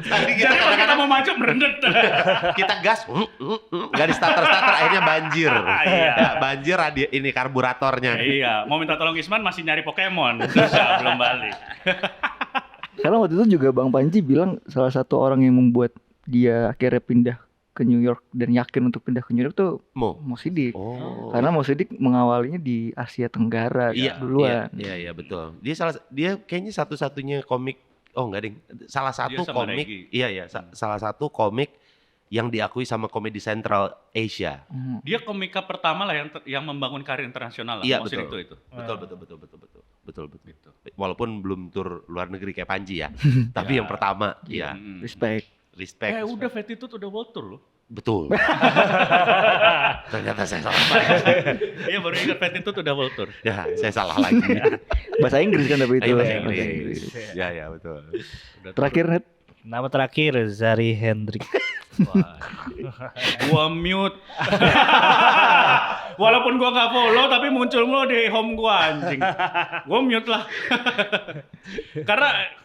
Jadi kalau kita mau maju merendet. Kita gas, nggak di starter akhirnya banjir. Iya. Ya, banjir ini karburatornya. Iya, mau minta tolong Isman masih nyari Pokemon, susah belum balik. Karena waktu itu juga Bang Panji bilang salah satu orang yang membuat dia akhirnya pindah ke New York dan yakin untuk pindah ke New York tuh Mo Sidik. Karena Mo Sidik mengawalinya di Asia Tenggara duluan. Iya betul. Dia kayaknya satu-satunya komik. Oh enggak ding, salah satu komik. Salah satu komik yang diakui sama Comedy Central Asia. Dia komika pertama lah yang membangun karir internasional lah. Iya Mo betul. Sidik itu. Betul. Walaupun belum tur luar negeri kayak Panji ya, tapi yang pertama, iya. Respect. Udah Fatitude udah world tour loh. Betul. Ternyata saya salah. Iya baru ingat Fatitude udah world tour. Ya, saya salah lagi. Bahasa Inggris kan tapi itu. Bahasa Inggris. Ya betul. Terakhir Net. Nama terakhir Zari Hendrik. Wah. Gua mute. Walaupun gua nggak follow tapi muncul mulu di home gua anjing. Gua mute lah. Karena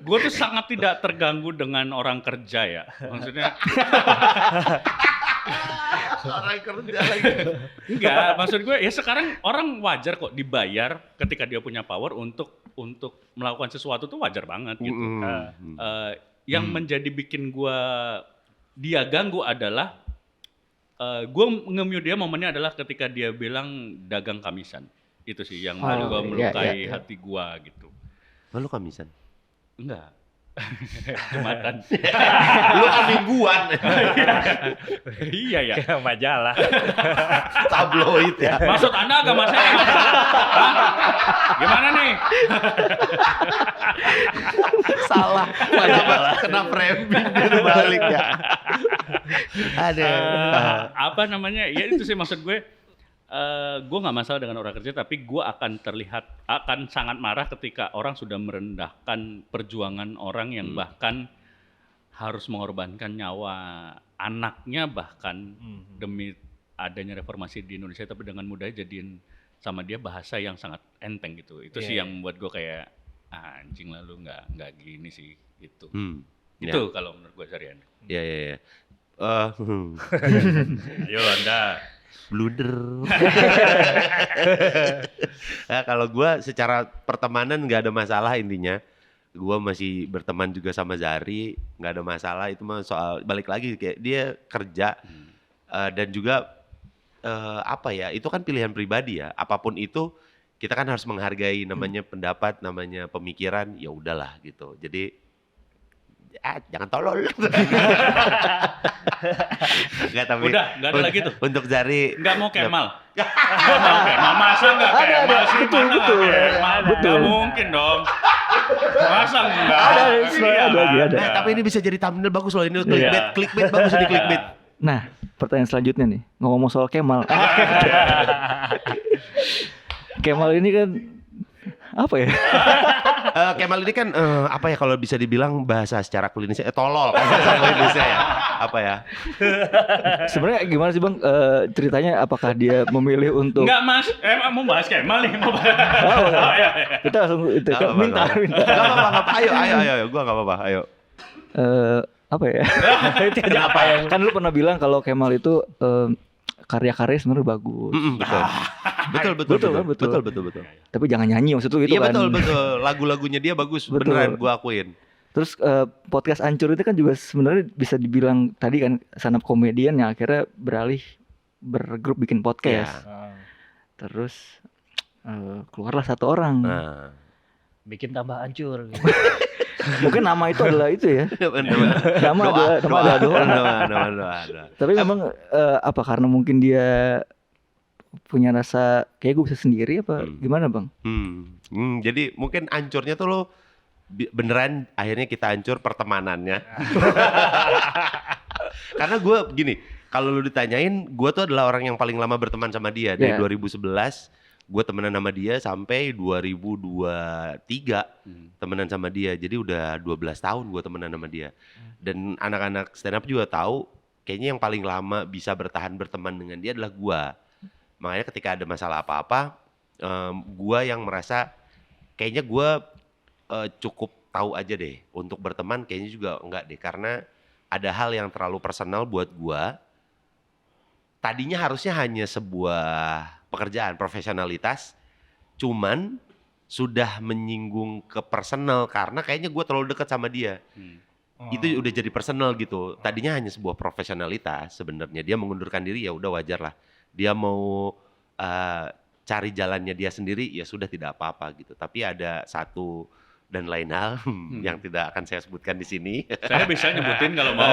gua tuh sangat tidak terganggu dengan orang kerja ya. Maksudnya Orang kerja lagi. enggak, maksud gue ya sekarang orang wajar kok dibayar ketika dia punya power untuk melakukan sesuatu tuh wajar banget gitu. Yang menjadi bikin dia ganggu adalah gue nge-mute dia momennya adalah ketika dia bilang dagang kamisan. Itu sih yang gue melukai hati gue gitu. Lalu kamisan? Enggak. Jumatan. Lu kan mingguan. Iya ya. Kayak majalah. Tabloid ya. Maksud Anda agama saya? Gimana nih? Salah. Kena framing dari balik ya. Ada. Apa namanya? Ya itu sih maksud gue. Gue nggak masalah dengan orang kerja, tapi gue akan sangat marah ketika orang sudah merendahkan perjuangan orang yang bahkan harus mengorbankan nyawa anaknya bahkan demi adanya reformasi di Indonesia tapi dengan mudah jadiin sama dia bahasa yang sangat enteng gitu. Itu sih yang membuat gue kayak anjing lah lu nggak gini sih gitu. Itu kalau menurut gue Sarian. Ya. Ayo Anda. Blunder. Nah, kalau gue secara pertemanan nggak ada masalah intinya. Gue masih berteman juga sama Zari, nggak ada masalah. Itu mah soal balik lagi kayak dia kerja dan juga apa ya? Itu kan pilihan pribadi ya. Apapun itu kita kan harus menghargai namanya pendapat, namanya pemikiran. Ya udahlah gitu. Jadi jangan tolol. Nggak, tapi Udah, nggak ada lagi tuh. Untuk Zari Nggak mau Kemal. Nggak mau Kemal. Masa nggak Kemal sih? Betul. Nggak mungkin dong. Masa nggak? Ada lagi. Nah, tapi ini bisa jadi thumbnail bagus loh. Ini clickbait bagus ini clickbait. Nah, pertanyaan selanjutnya nih, ngomong soal Kemal. Kemal ini kan apa ya? Kemal ini kan apa ya kalau bisa dibilang bahasa secara klinisnya tolol bahasa klinisnya ya. Apa ya? Sebenarnya gimana sih Bang ceritanya, apakah dia memilih untuk Enggak Mas, mau bahas Kemal nih. kita langsung itu minta. Enggak apa-apa. Ayo. Gua enggak apa-apa. Ayo. Apa ya? Kenapa ya? Kan lu pernah bilang kalau Kemal itu karya-karya sebenarnya bagus. Betul. Tapi jangan nyanyi maksud lu gitu iya, kan. Iya betul. Lagu-lagunya dia bagus, beneran gua akuin. Terus podcast Ancur itu kan juga sebenarnya bisa dibilang tadi kan stand up comedian yang akhirnya beralih bergrup bikin podcast. Terus keluarlah satu orang. Bikin tambah hancur. Mungkin nama itu adalah itu ya. Nama ada doa. Tapi memang apa karena mungkin dia punya rasa kayak gue bisa sendiri apa gimana Bang? Jadi mungkin hancurnya tuh lo beneran akhirnya kita hancur pertemanannya. Karena gue gini, kalau lu ditanyain gue tuh adalah orang yang paling lama berteman sama dia dari 2011. Gue temenan sama dia sampai 2023 temenan sama dia. Jadi udah 12 tahun gue temenan sama dia. Dan anak-anak stand up juga tahu kayaknya yang paling lama bisa bertahan berteman dengan dia adalah gue. Makanya ketika ada masalah apa-apa, gue yang merasa kayaknya gue cukup tahu aja deh. Untuk berteman kayaknya juga enggak deh. Karena ada hal yang terlalu personal buat gue. Tadinya harusnya hanya sebuah pekerjaan, profesionalitas. Cuman sudah menyinggung ke personal karena kayaknya gue terlalu dekat sama dia. Itu udah jadi personal gitu. Tadinya hanya sebuah profesionalitas sebenarnya. Dia mengundurkan diri ya udah wajar lah. Dia mau cari jalannya dia sendiri ya sudah tidak apa-apa gitu. Tapi ada satu dan lain hal yang tidak akan saya sebutkan di sini. Saya bisa nyebutin kalau mau.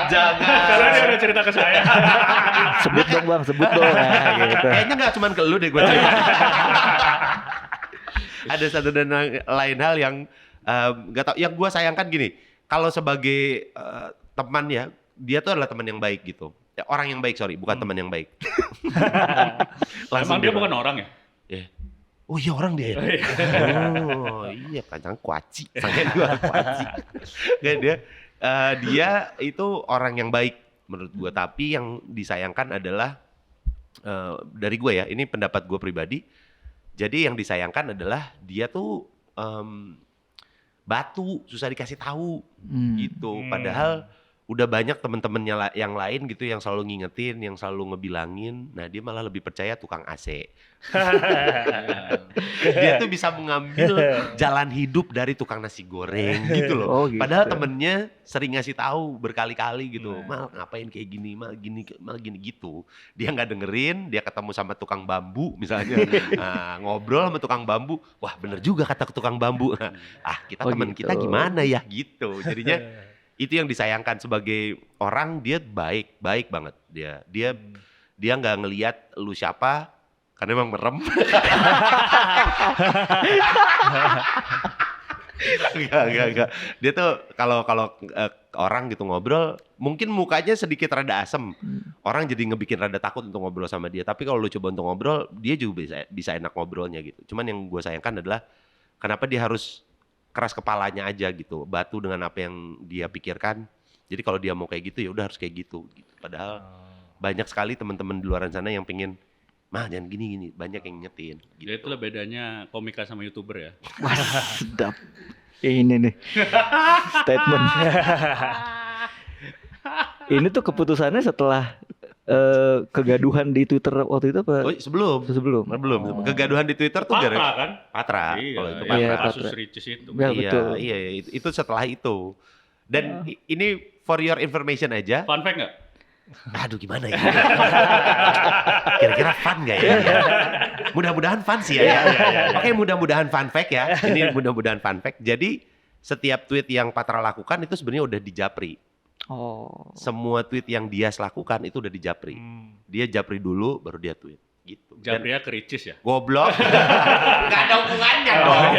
Jangan. Karena dia udah cerita ke saya. Sebut dong Bang, sebut dong. Nah, gitu. Kayaknya nggak cuma ke lu deh gue cerita. Ada satu dan lain hal yang nggak tahu. Yang gue sayangkan gini, kalau sebagai teman ya, dia tuh adalah teman yang baik gitu. Ya, orang yang baik, bukan teman yang baik. Emang dia bukan orang ya? Yeah. Oh iya orang dia ya? Oh iya kacang kuaci. Sangat gua kuaci. Gak dia itu orang yang baik menurut gua. Tapi yang disayangkan adalah dari gua ya, ini pendapat gua pribadi. Jadi yang disayangkan adalah dia tuh batu, susah dikasih tahu gitu. Padahal udah banyak temen-temennya yang lain gitu yang selalu ngingetin, yang selalu ngebilangin. Nah dia malah lebih percaya tukang AC. Dia tuh bisa mengambil jalan hidup dari tukang nasi goreng gitu loh. Oh, gitu. Padahal temennya sering ngasih tahu berkali-kali gitu. Mal ngapain kayak gini, mal gini gitu. Dia nggak dengerin, dia ketemu sama tukang bambu misalnya. Nah, ngobrol sama tukang bambu. Wah bener juga kata tukang bambu. Kita teman gitu. kita gimana ya gitu. Jadinya itu yang disayangkan sebagai orang, dia baik banget dia nggak ngelihat lu siapa karena emang merem. Enggak. Dia tuh kalau orang gitu ngobrol, mungkin mukanya sedikit rada asem. Orang jadi ngebikin rada takut untuk ngobrol sama dia. Tapi kalau lu coba untuk ngobrol, dia juga bisa enak ngobrolnya gitu. Cuman yang gue sayangkan adalah kenapa dia harus keras kepalanya aja gitu, batu dengan apa yang dia pikirkan. Jadi kalau dia mau kayak gitu ya udah harus kayak gitu. Padahal banyak sekali teman-teman di luar sana yang pengen, mah jangan gini, banyak yang nyetin. Gitu. Ya itulah bedanya komika sama YouTuber ya. Wah, sedap. Ini nih statement. Ini tuh keputusannya setelah kegaduhan di Twitter waktu itu apa? Oh, sebelum. Sebelum. Kegaduhan di Twitter tuh Patra kan? Patra. Iya, Kalau itu iya, Patra. kasus Ricis itu. Ya, betul. Iya, itu setelah itu. Dan ini for your information aja. Fun fact nggak? Aduh gimana ya? Kira-kira fun gak ya? Mudah-mudahan fun sih ya. Oke, mudah-mudahan fun fact ya. Ini mudah-mudahan fun fact. Jadi setiap tweet yang Patra lakukan itu sebenarnya udah dijapri. Oh. Semua tweet yang dia lakukan itu udah dijapri. Dia japri dulu baru dia tweet. Gitu. Japria ke Ricis ya? Goblok. Gak ada hubungannya dong.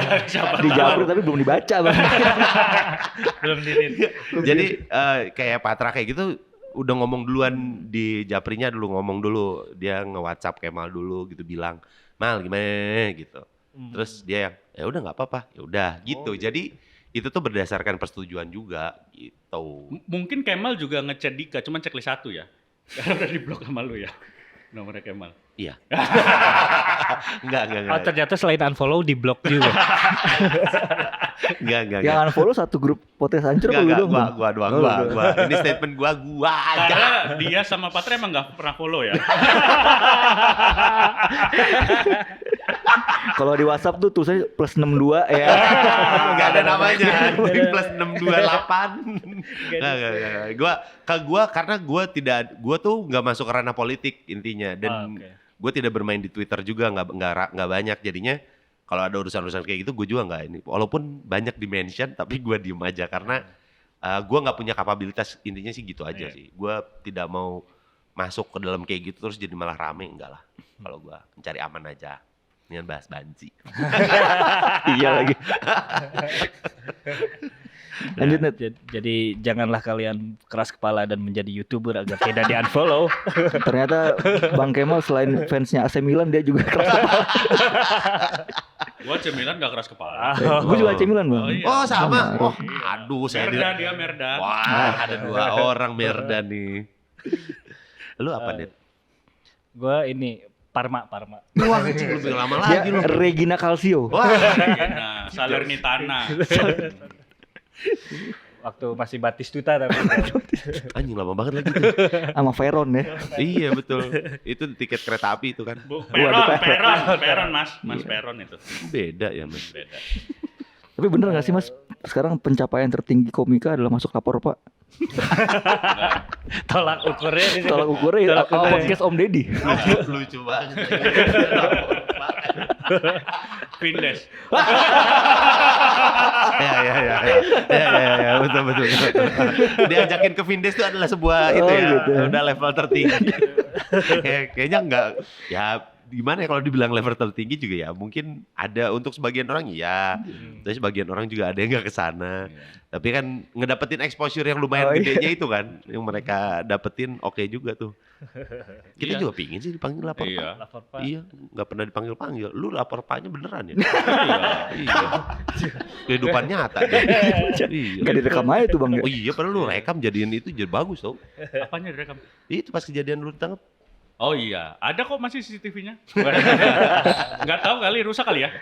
Di Japri tapi belum dibaca Bang. Belum dirin. Jadi kayak Patra kayak gitu udah ngomong duluan di Japrinya dulu, ngomong dulu. Dia nge-WhatsApp Kemal dulu gitu bilang, "Mal gimana?" gitu. Terus dia yang ya udah nggak apa-apa. Ya udah gitu. Jadi itu tuh berdasarkan persetujuan juga gitu. Mungkin Kemal juga ngechat Dika, cuman checklist 1 ya. Karena udah di blok sama lu ya. Nomornya Kemal. Iya. Enggak. Oh ternyata selain unfollow di blok juga. Enggak. Yang unfollow satu grup podcast hancur lu dong. Gua doang. Ini statement gua aja. Karena dia sama Patra emang nggak pernah follow ya. Kalau di WhatsApp tuh tulisannya +62 ya. Enggak ada namanya. Anjing +628. Enggak. Karena gua tuh enggak masuk ke ranah politik intinya dan gue tidak bermain di Twitter juga, nggak banyak jadinya. Kalau ada urusan-urusan kayak gitu gue juga nggak ini, walaupun banyak di mention tapi gue diem aja karena gue nggak punya kapabilitas, intinya sih gitu aja sih. Gue tidak mau masuk ke dalam kayak gitu terus jadi malah rame, enggak lah. Kalau gue mencari aman aja. Ini bahas banci. Iya lagi. Lanjut Net. Jadi janganlah kalian keras kepala dan menjadi YouTuber agar tidak di-unfollow. Ternyata Bang Kemal selain fansnya AC Milan dia juga keras kepala. Gua AC Milan gak keras kepala. Gue juga AC Milan Bang. Oh, iya. Oh sama. Sama. Aduh saya Merda dia Merda. Wah ada 2 orang Merda nih. Lu apa Net? Gue ini Parma. Wah anjing lebih lama Dia lagi lu. Regina Calcio. Wah. Nah, Salernitana. Waktu masih Batistuta tapi Anjing lama banget lagi tuh. Sama Veron ya. Iya betul. Itu tiket kereta api itu kan. Peron Mas Peron itu. Beda ya Mas. Beda. Tapi bener gak sih Mas, sekarang pencapaian tertinggi komika adalah masuk lapor Pak? tolak ukurnya di situ. Tolak ukurnya Tolak ukurnya. podcast Om Deddy. Lucu banget. Findes. Ya, betul. Diajakin ke Vindes itu adalah sebuah itu ya, gitu. udah level tertinggi. Kayaknya enggak, ya gimana ya kalau dibilang level tertinggi juga ya mungkin ada untuk sebagian orang ya, tapi sebagian orang juga ada yang nggak kesana. Tapi kan ngedapetin exposure yang lumayan gedenya itu kan, yang mereka dapetin oke juga tuh. Kita juga pingin sih dipanggil lapor Iya. Pak. Lapor Pak. Iya, nggak pernah dipanggil. Lu lapor Paknya beneran ya? Iya. Kehidupan nyata deh. Iya. Gak direkam aja tuh Bang ya. Oh iya, padahal lu rekam jadian itu jadi bagus tau. Apanya direkam? Itu pas kejadian lu ditangkap. Oh iya, ada kok masih CCTV-nya. Nggak tahu kali, rusak kali ya.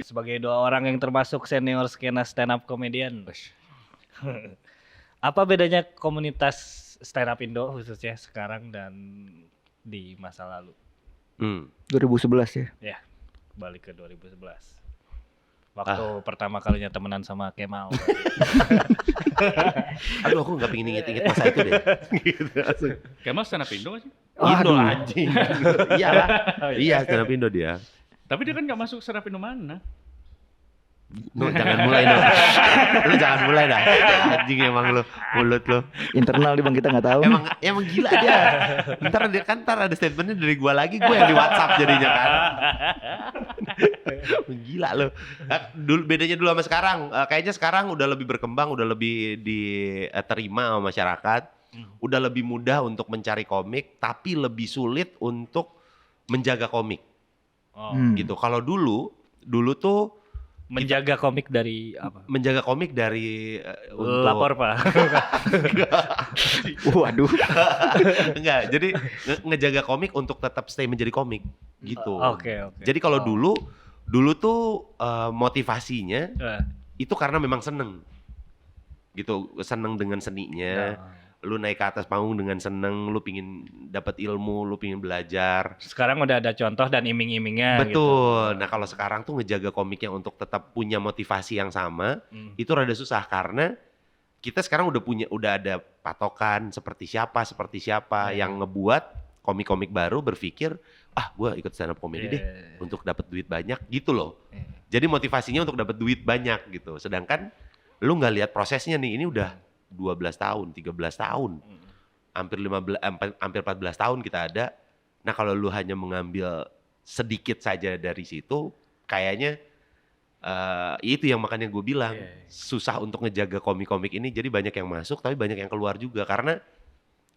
Sebagai 2 orang yang termasuk senior skena stand up comedian. Apa bedanya komunitas stand up Indo khususnya sekarang dan di masa lalu? 2011 ya. Ya, balik ke 2011. Waktu pertama kalinya temenan sama Kemal. Aduh, aku nggak pengen inget-inget masa itu deh. Gitu langsung. Kemal stand up Indo nggak sih? Indo Aduh. anjing. Iya lah. Iya, stand up Indo dia. Tapi dia kan nggak masuk stand up Indo mana? No, jangan mulai dong. Lu jangan mulai dah. Anjing emang lu, mulut lu. Internal nih Bang kita nggak tahu. Emang gila dia. Ntar ada statementnya dari gua lagi, gua yang di WhatsApp jadinya kan. Gila lu. Bedanya dulu sama sekarang. Kayaknya sekarang udah lebih berkembang, udah lebih diterima sama masyarakat. Udah lebih mudah untuk mencari komik, tapi lebih sulit untuk menjaga komik. Oh. Gitu. Kalau dulu tuh Menjaga komik dari apa? Menjaga komik dari untuk Lapor Pak. Waduh. enggak, jadi ngejaga komik untuk tetap stay menjadi komik gitu. Oke. Jadi kalau dulu tuh motivasinya Eh, itu karena memang seneng gitu, seneng dengan seninya. Lu naik ke atas panggung dengan seneng, lu pingin dapat ilmu, lu pingin belajar. Sekarang udah ada contoh dan iming-imingnya gitu. Betul. Nah kalau sekarang tuh ngejaga komiknya untuk tetap punya motivasi yang sama, itu rada susah karena kita sekarang udah ada patokan seperti siapa yang ngebuat komik-komik baru berpikir, gue ikut stand up comedy deh untuk dapat duit banyak gitu loh. Jadi motivasinya untuk dapat duit banyak gitu. Sedangkan lu nggak lihat prosesnya nih, ini udah 12 tahun, 13 tahun. Hampir 14 tahun kita ada. Nah, kalau lu hanya mengambil sedikit saja dari situ, kayaknya itu yang makanya gue bilang susah untuk ngejaga komik-komik ini. Jadi banyak yang masuk tapi banyak yang keluar juga karena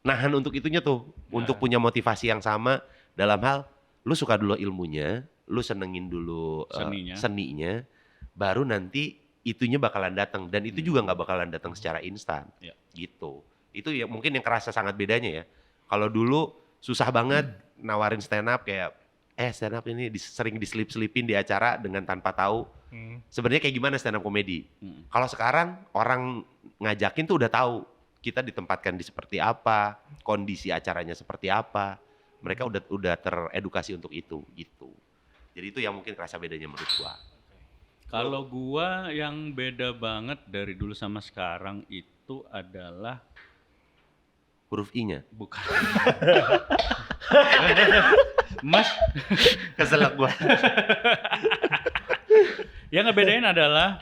nahan untuk itunya tuh, untuk punya motivasi yang sama dalam hal lu suka dulu ilmunya, lu senengin dulu seninya, baru nanti itunya bakalan datang dan itu juga nggak bakalan datang secara instan, gitu. Itu ya mungkin yang kerasa sangat bedanya ya. Kalau dulu susah banget nawarin stand up kayak, stand up ini sering diselip-selipin di acara dengan tanpa tahu sebenarnya kayak gimana stand up komedi. Kalau sekarang orang ngajakin tuh udah tahu kita ditempatkan di seperti apa, kondisi acaranya seperti apa. Mereka udah teredukasi untuk itu, gitu. Jadi itu yang mungkin kerasa bedanya menurut gua. Kalau gua yang beda banget dari dulu sama sekarang itu adalah Huruf I-nya. bukan Mas, Keselak gua. yang ngebedain adalah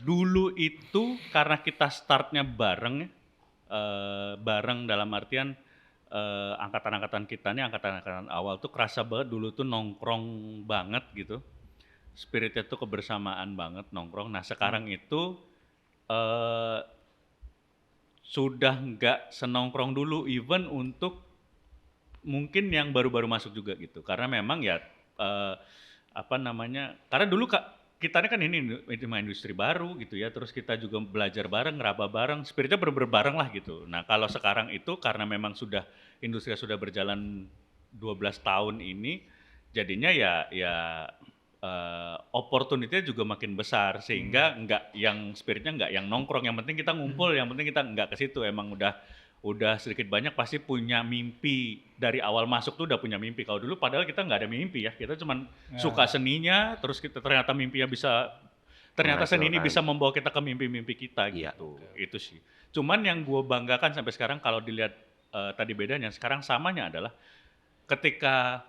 dulu itu karena kita startnya bareng ya, bareng dalam artian angkatan-angkatan kita nih, angkatan-angkatan awal tuh kerasa banget dulu tuh nongkrong banget gitu. Spiritnya tuh kebersamaan banget nongkrong. Nah sekarang itu sudah nggak senongkrong dulu, even untuk mungkin yang baru-baru masuk juga gitu. Karena memang ya karena dulu kita kan ini industri baru gitu ya, terus kita juga belajar bareng, ngeraba bareng, spiritnya bareng lah gitu. Nah kalau sekarang itu karena memang industri sudah berjalan 12 tahun ini, jadinya ya opportunity-nya juga makin besar sehingga spiritnya nggak yang nongkrong, yang penting kita ngumpul, yang penting kita nggak ke situ. Emang udah sedikit banyak pasti punya mimpi dari awal masuk tuh udah punya mimpi. Kalau dulu padahal kita nggak ada mimpi ya, kita cuman suka seninya, terus kita ternyata seni ini bisa membawa kita ke mimpi-mimpi kita gitu. Itu sih. Cuman yang gue banggakan sampai sekarang kalau dilihat tadi bedanya sekarang samanya adalah ketika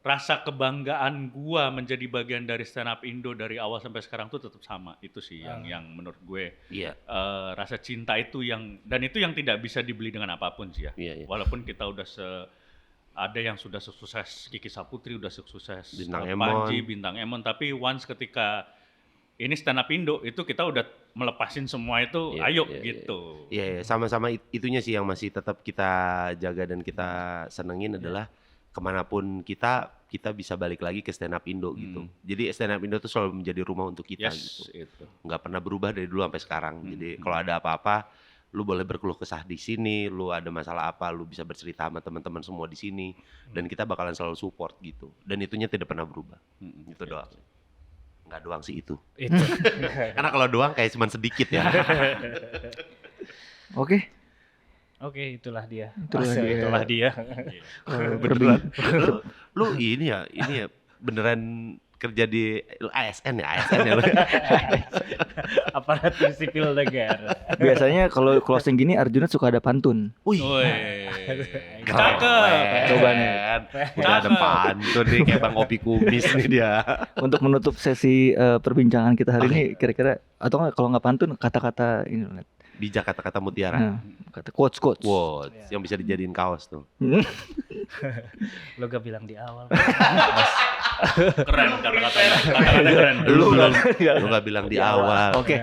rasa kebanggaan gua menjadi bagian dari stand up Indo dari awal sampai sekarang tuh tetap sama. Itu sih yang menurut gue rasa cinta itu dan itu yang tidak bisa dibeli dengan apapun sih ya. Walaupun kita udah ada yang sudah sukses, Kiki Saputri udah sukses, Panji, Bintang Emon, tapi once ketika ini stand up Indo itu kita udah melepasin semua itu, gitu. Iya, sama-sama itunya sih yang masih tetap kita jaga dan kita senengin adalah kemanapun kita bisa balik lagi ke stand up Indo gitu. Jadi stand up Indo tuh selalu menjadi rumah untuk kita gitu. Itu. Nggak pernah berubah dari dulu sampai sekarang. Jadi kalau ada apa-apa, lu boleh berkeluh kesah di sini, lu ada masalah apa, lu bisa bercerita sama teman-teman semua di sini, dan kita bakalan selalu support gitu. Dan itunya tidak pernah berubah. Itu doang. Nggak doang sih itu. Karena kalau doang kayak cuman sedikit ya. Oke, itulah dia. Itulah dia. Beneran. Lu ini ya beneran kerja di ASN ya lu. Aparatur sipil negara. Biasanya kalau closing gini Arjuna suka ada pantun. Wih. Cakep. Coba nih. Udah ada pantun nih kayak Bang Opi Kumis nih dia. Untuk menutup sesi perbincangan kita hari ini kira-kira atau kalau nggak pantun kata-kata ini Net. Bijak kata-kata mutiara. Nah, kata quotes. Yang bisa dijadiin kaos tuh. Lo gak bilang di awal. Keren kata-katanya. Keren. Lu nggak bilang di awal. Oke.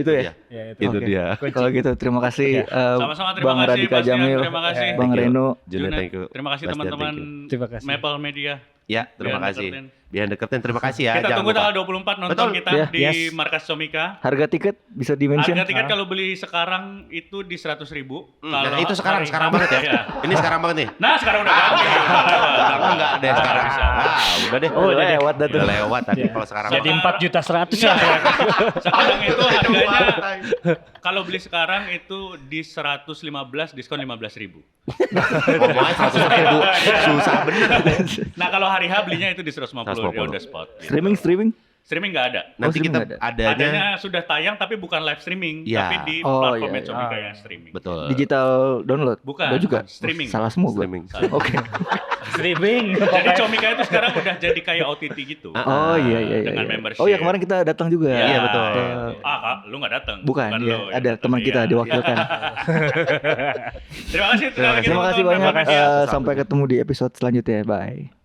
Itu ya. Itu dia. Kalau gitu terima kasih Sama-sama, terima Bang kasih Radika Bastian, Jamil, terima kasih. Bang Reno. Junet, thank you. Terima kasih Bastian, teman-teman thank you. Terima kasih. Maple Media. Ya, terima Beyond kasih. Entertain. Behind the Curtain. Terima kasih ya. Kita Jangan tunggu lupa. tanggal 24 nonton Betul. kita Ya, di yes. Markas Comika. Harga tiket bisa di-mention. Harga tiket kalau beli sekarang itu di 100.000. Nah, itu sekarang banget ya. Iya. Ini sekarang banget nih. Nah, sekarang udah ganti. Enggak deh sekarang. Bisa. Udah deh. Oh, lewat dah tuh. Udah lewat tadi kalau sekarang. Jadi 4.100.000 Iya. lah. Sekarang itu harganya kalau beli sekarang itu di 115 diskon 15.000. Ngomongnya 100.000. Susah bener. Nah, kalau hari H belinya itu di 150 150. on the spot. Gitu. Streaming. Streaming nggak ada. Nanti streaming kita ada. adanya Adanya sudah tayang tapi bukan live streaming, Iya. tapi di Oh, platform iya. Comika yang streaming. betul. Digital download. Bukan, Gua juga. streaming. Salah semua gua. Streaming. Oke. Streaming. Jadi Comika itu sekarang udah jadi kayak OTT gitu. Oh iya. Dengan Iya. membership. Oh iya, kemarin kita datang juga. Iya, betul. Kak, lu nggak datang. Bukan, iya. lu, Ada ya. teman kita Iya. diwakilkan. Terima kasih. Terima kasih. Terima kasih nonton. banyak. Terima kasih. Sampai ketemu di episode selanjutnya. Bye.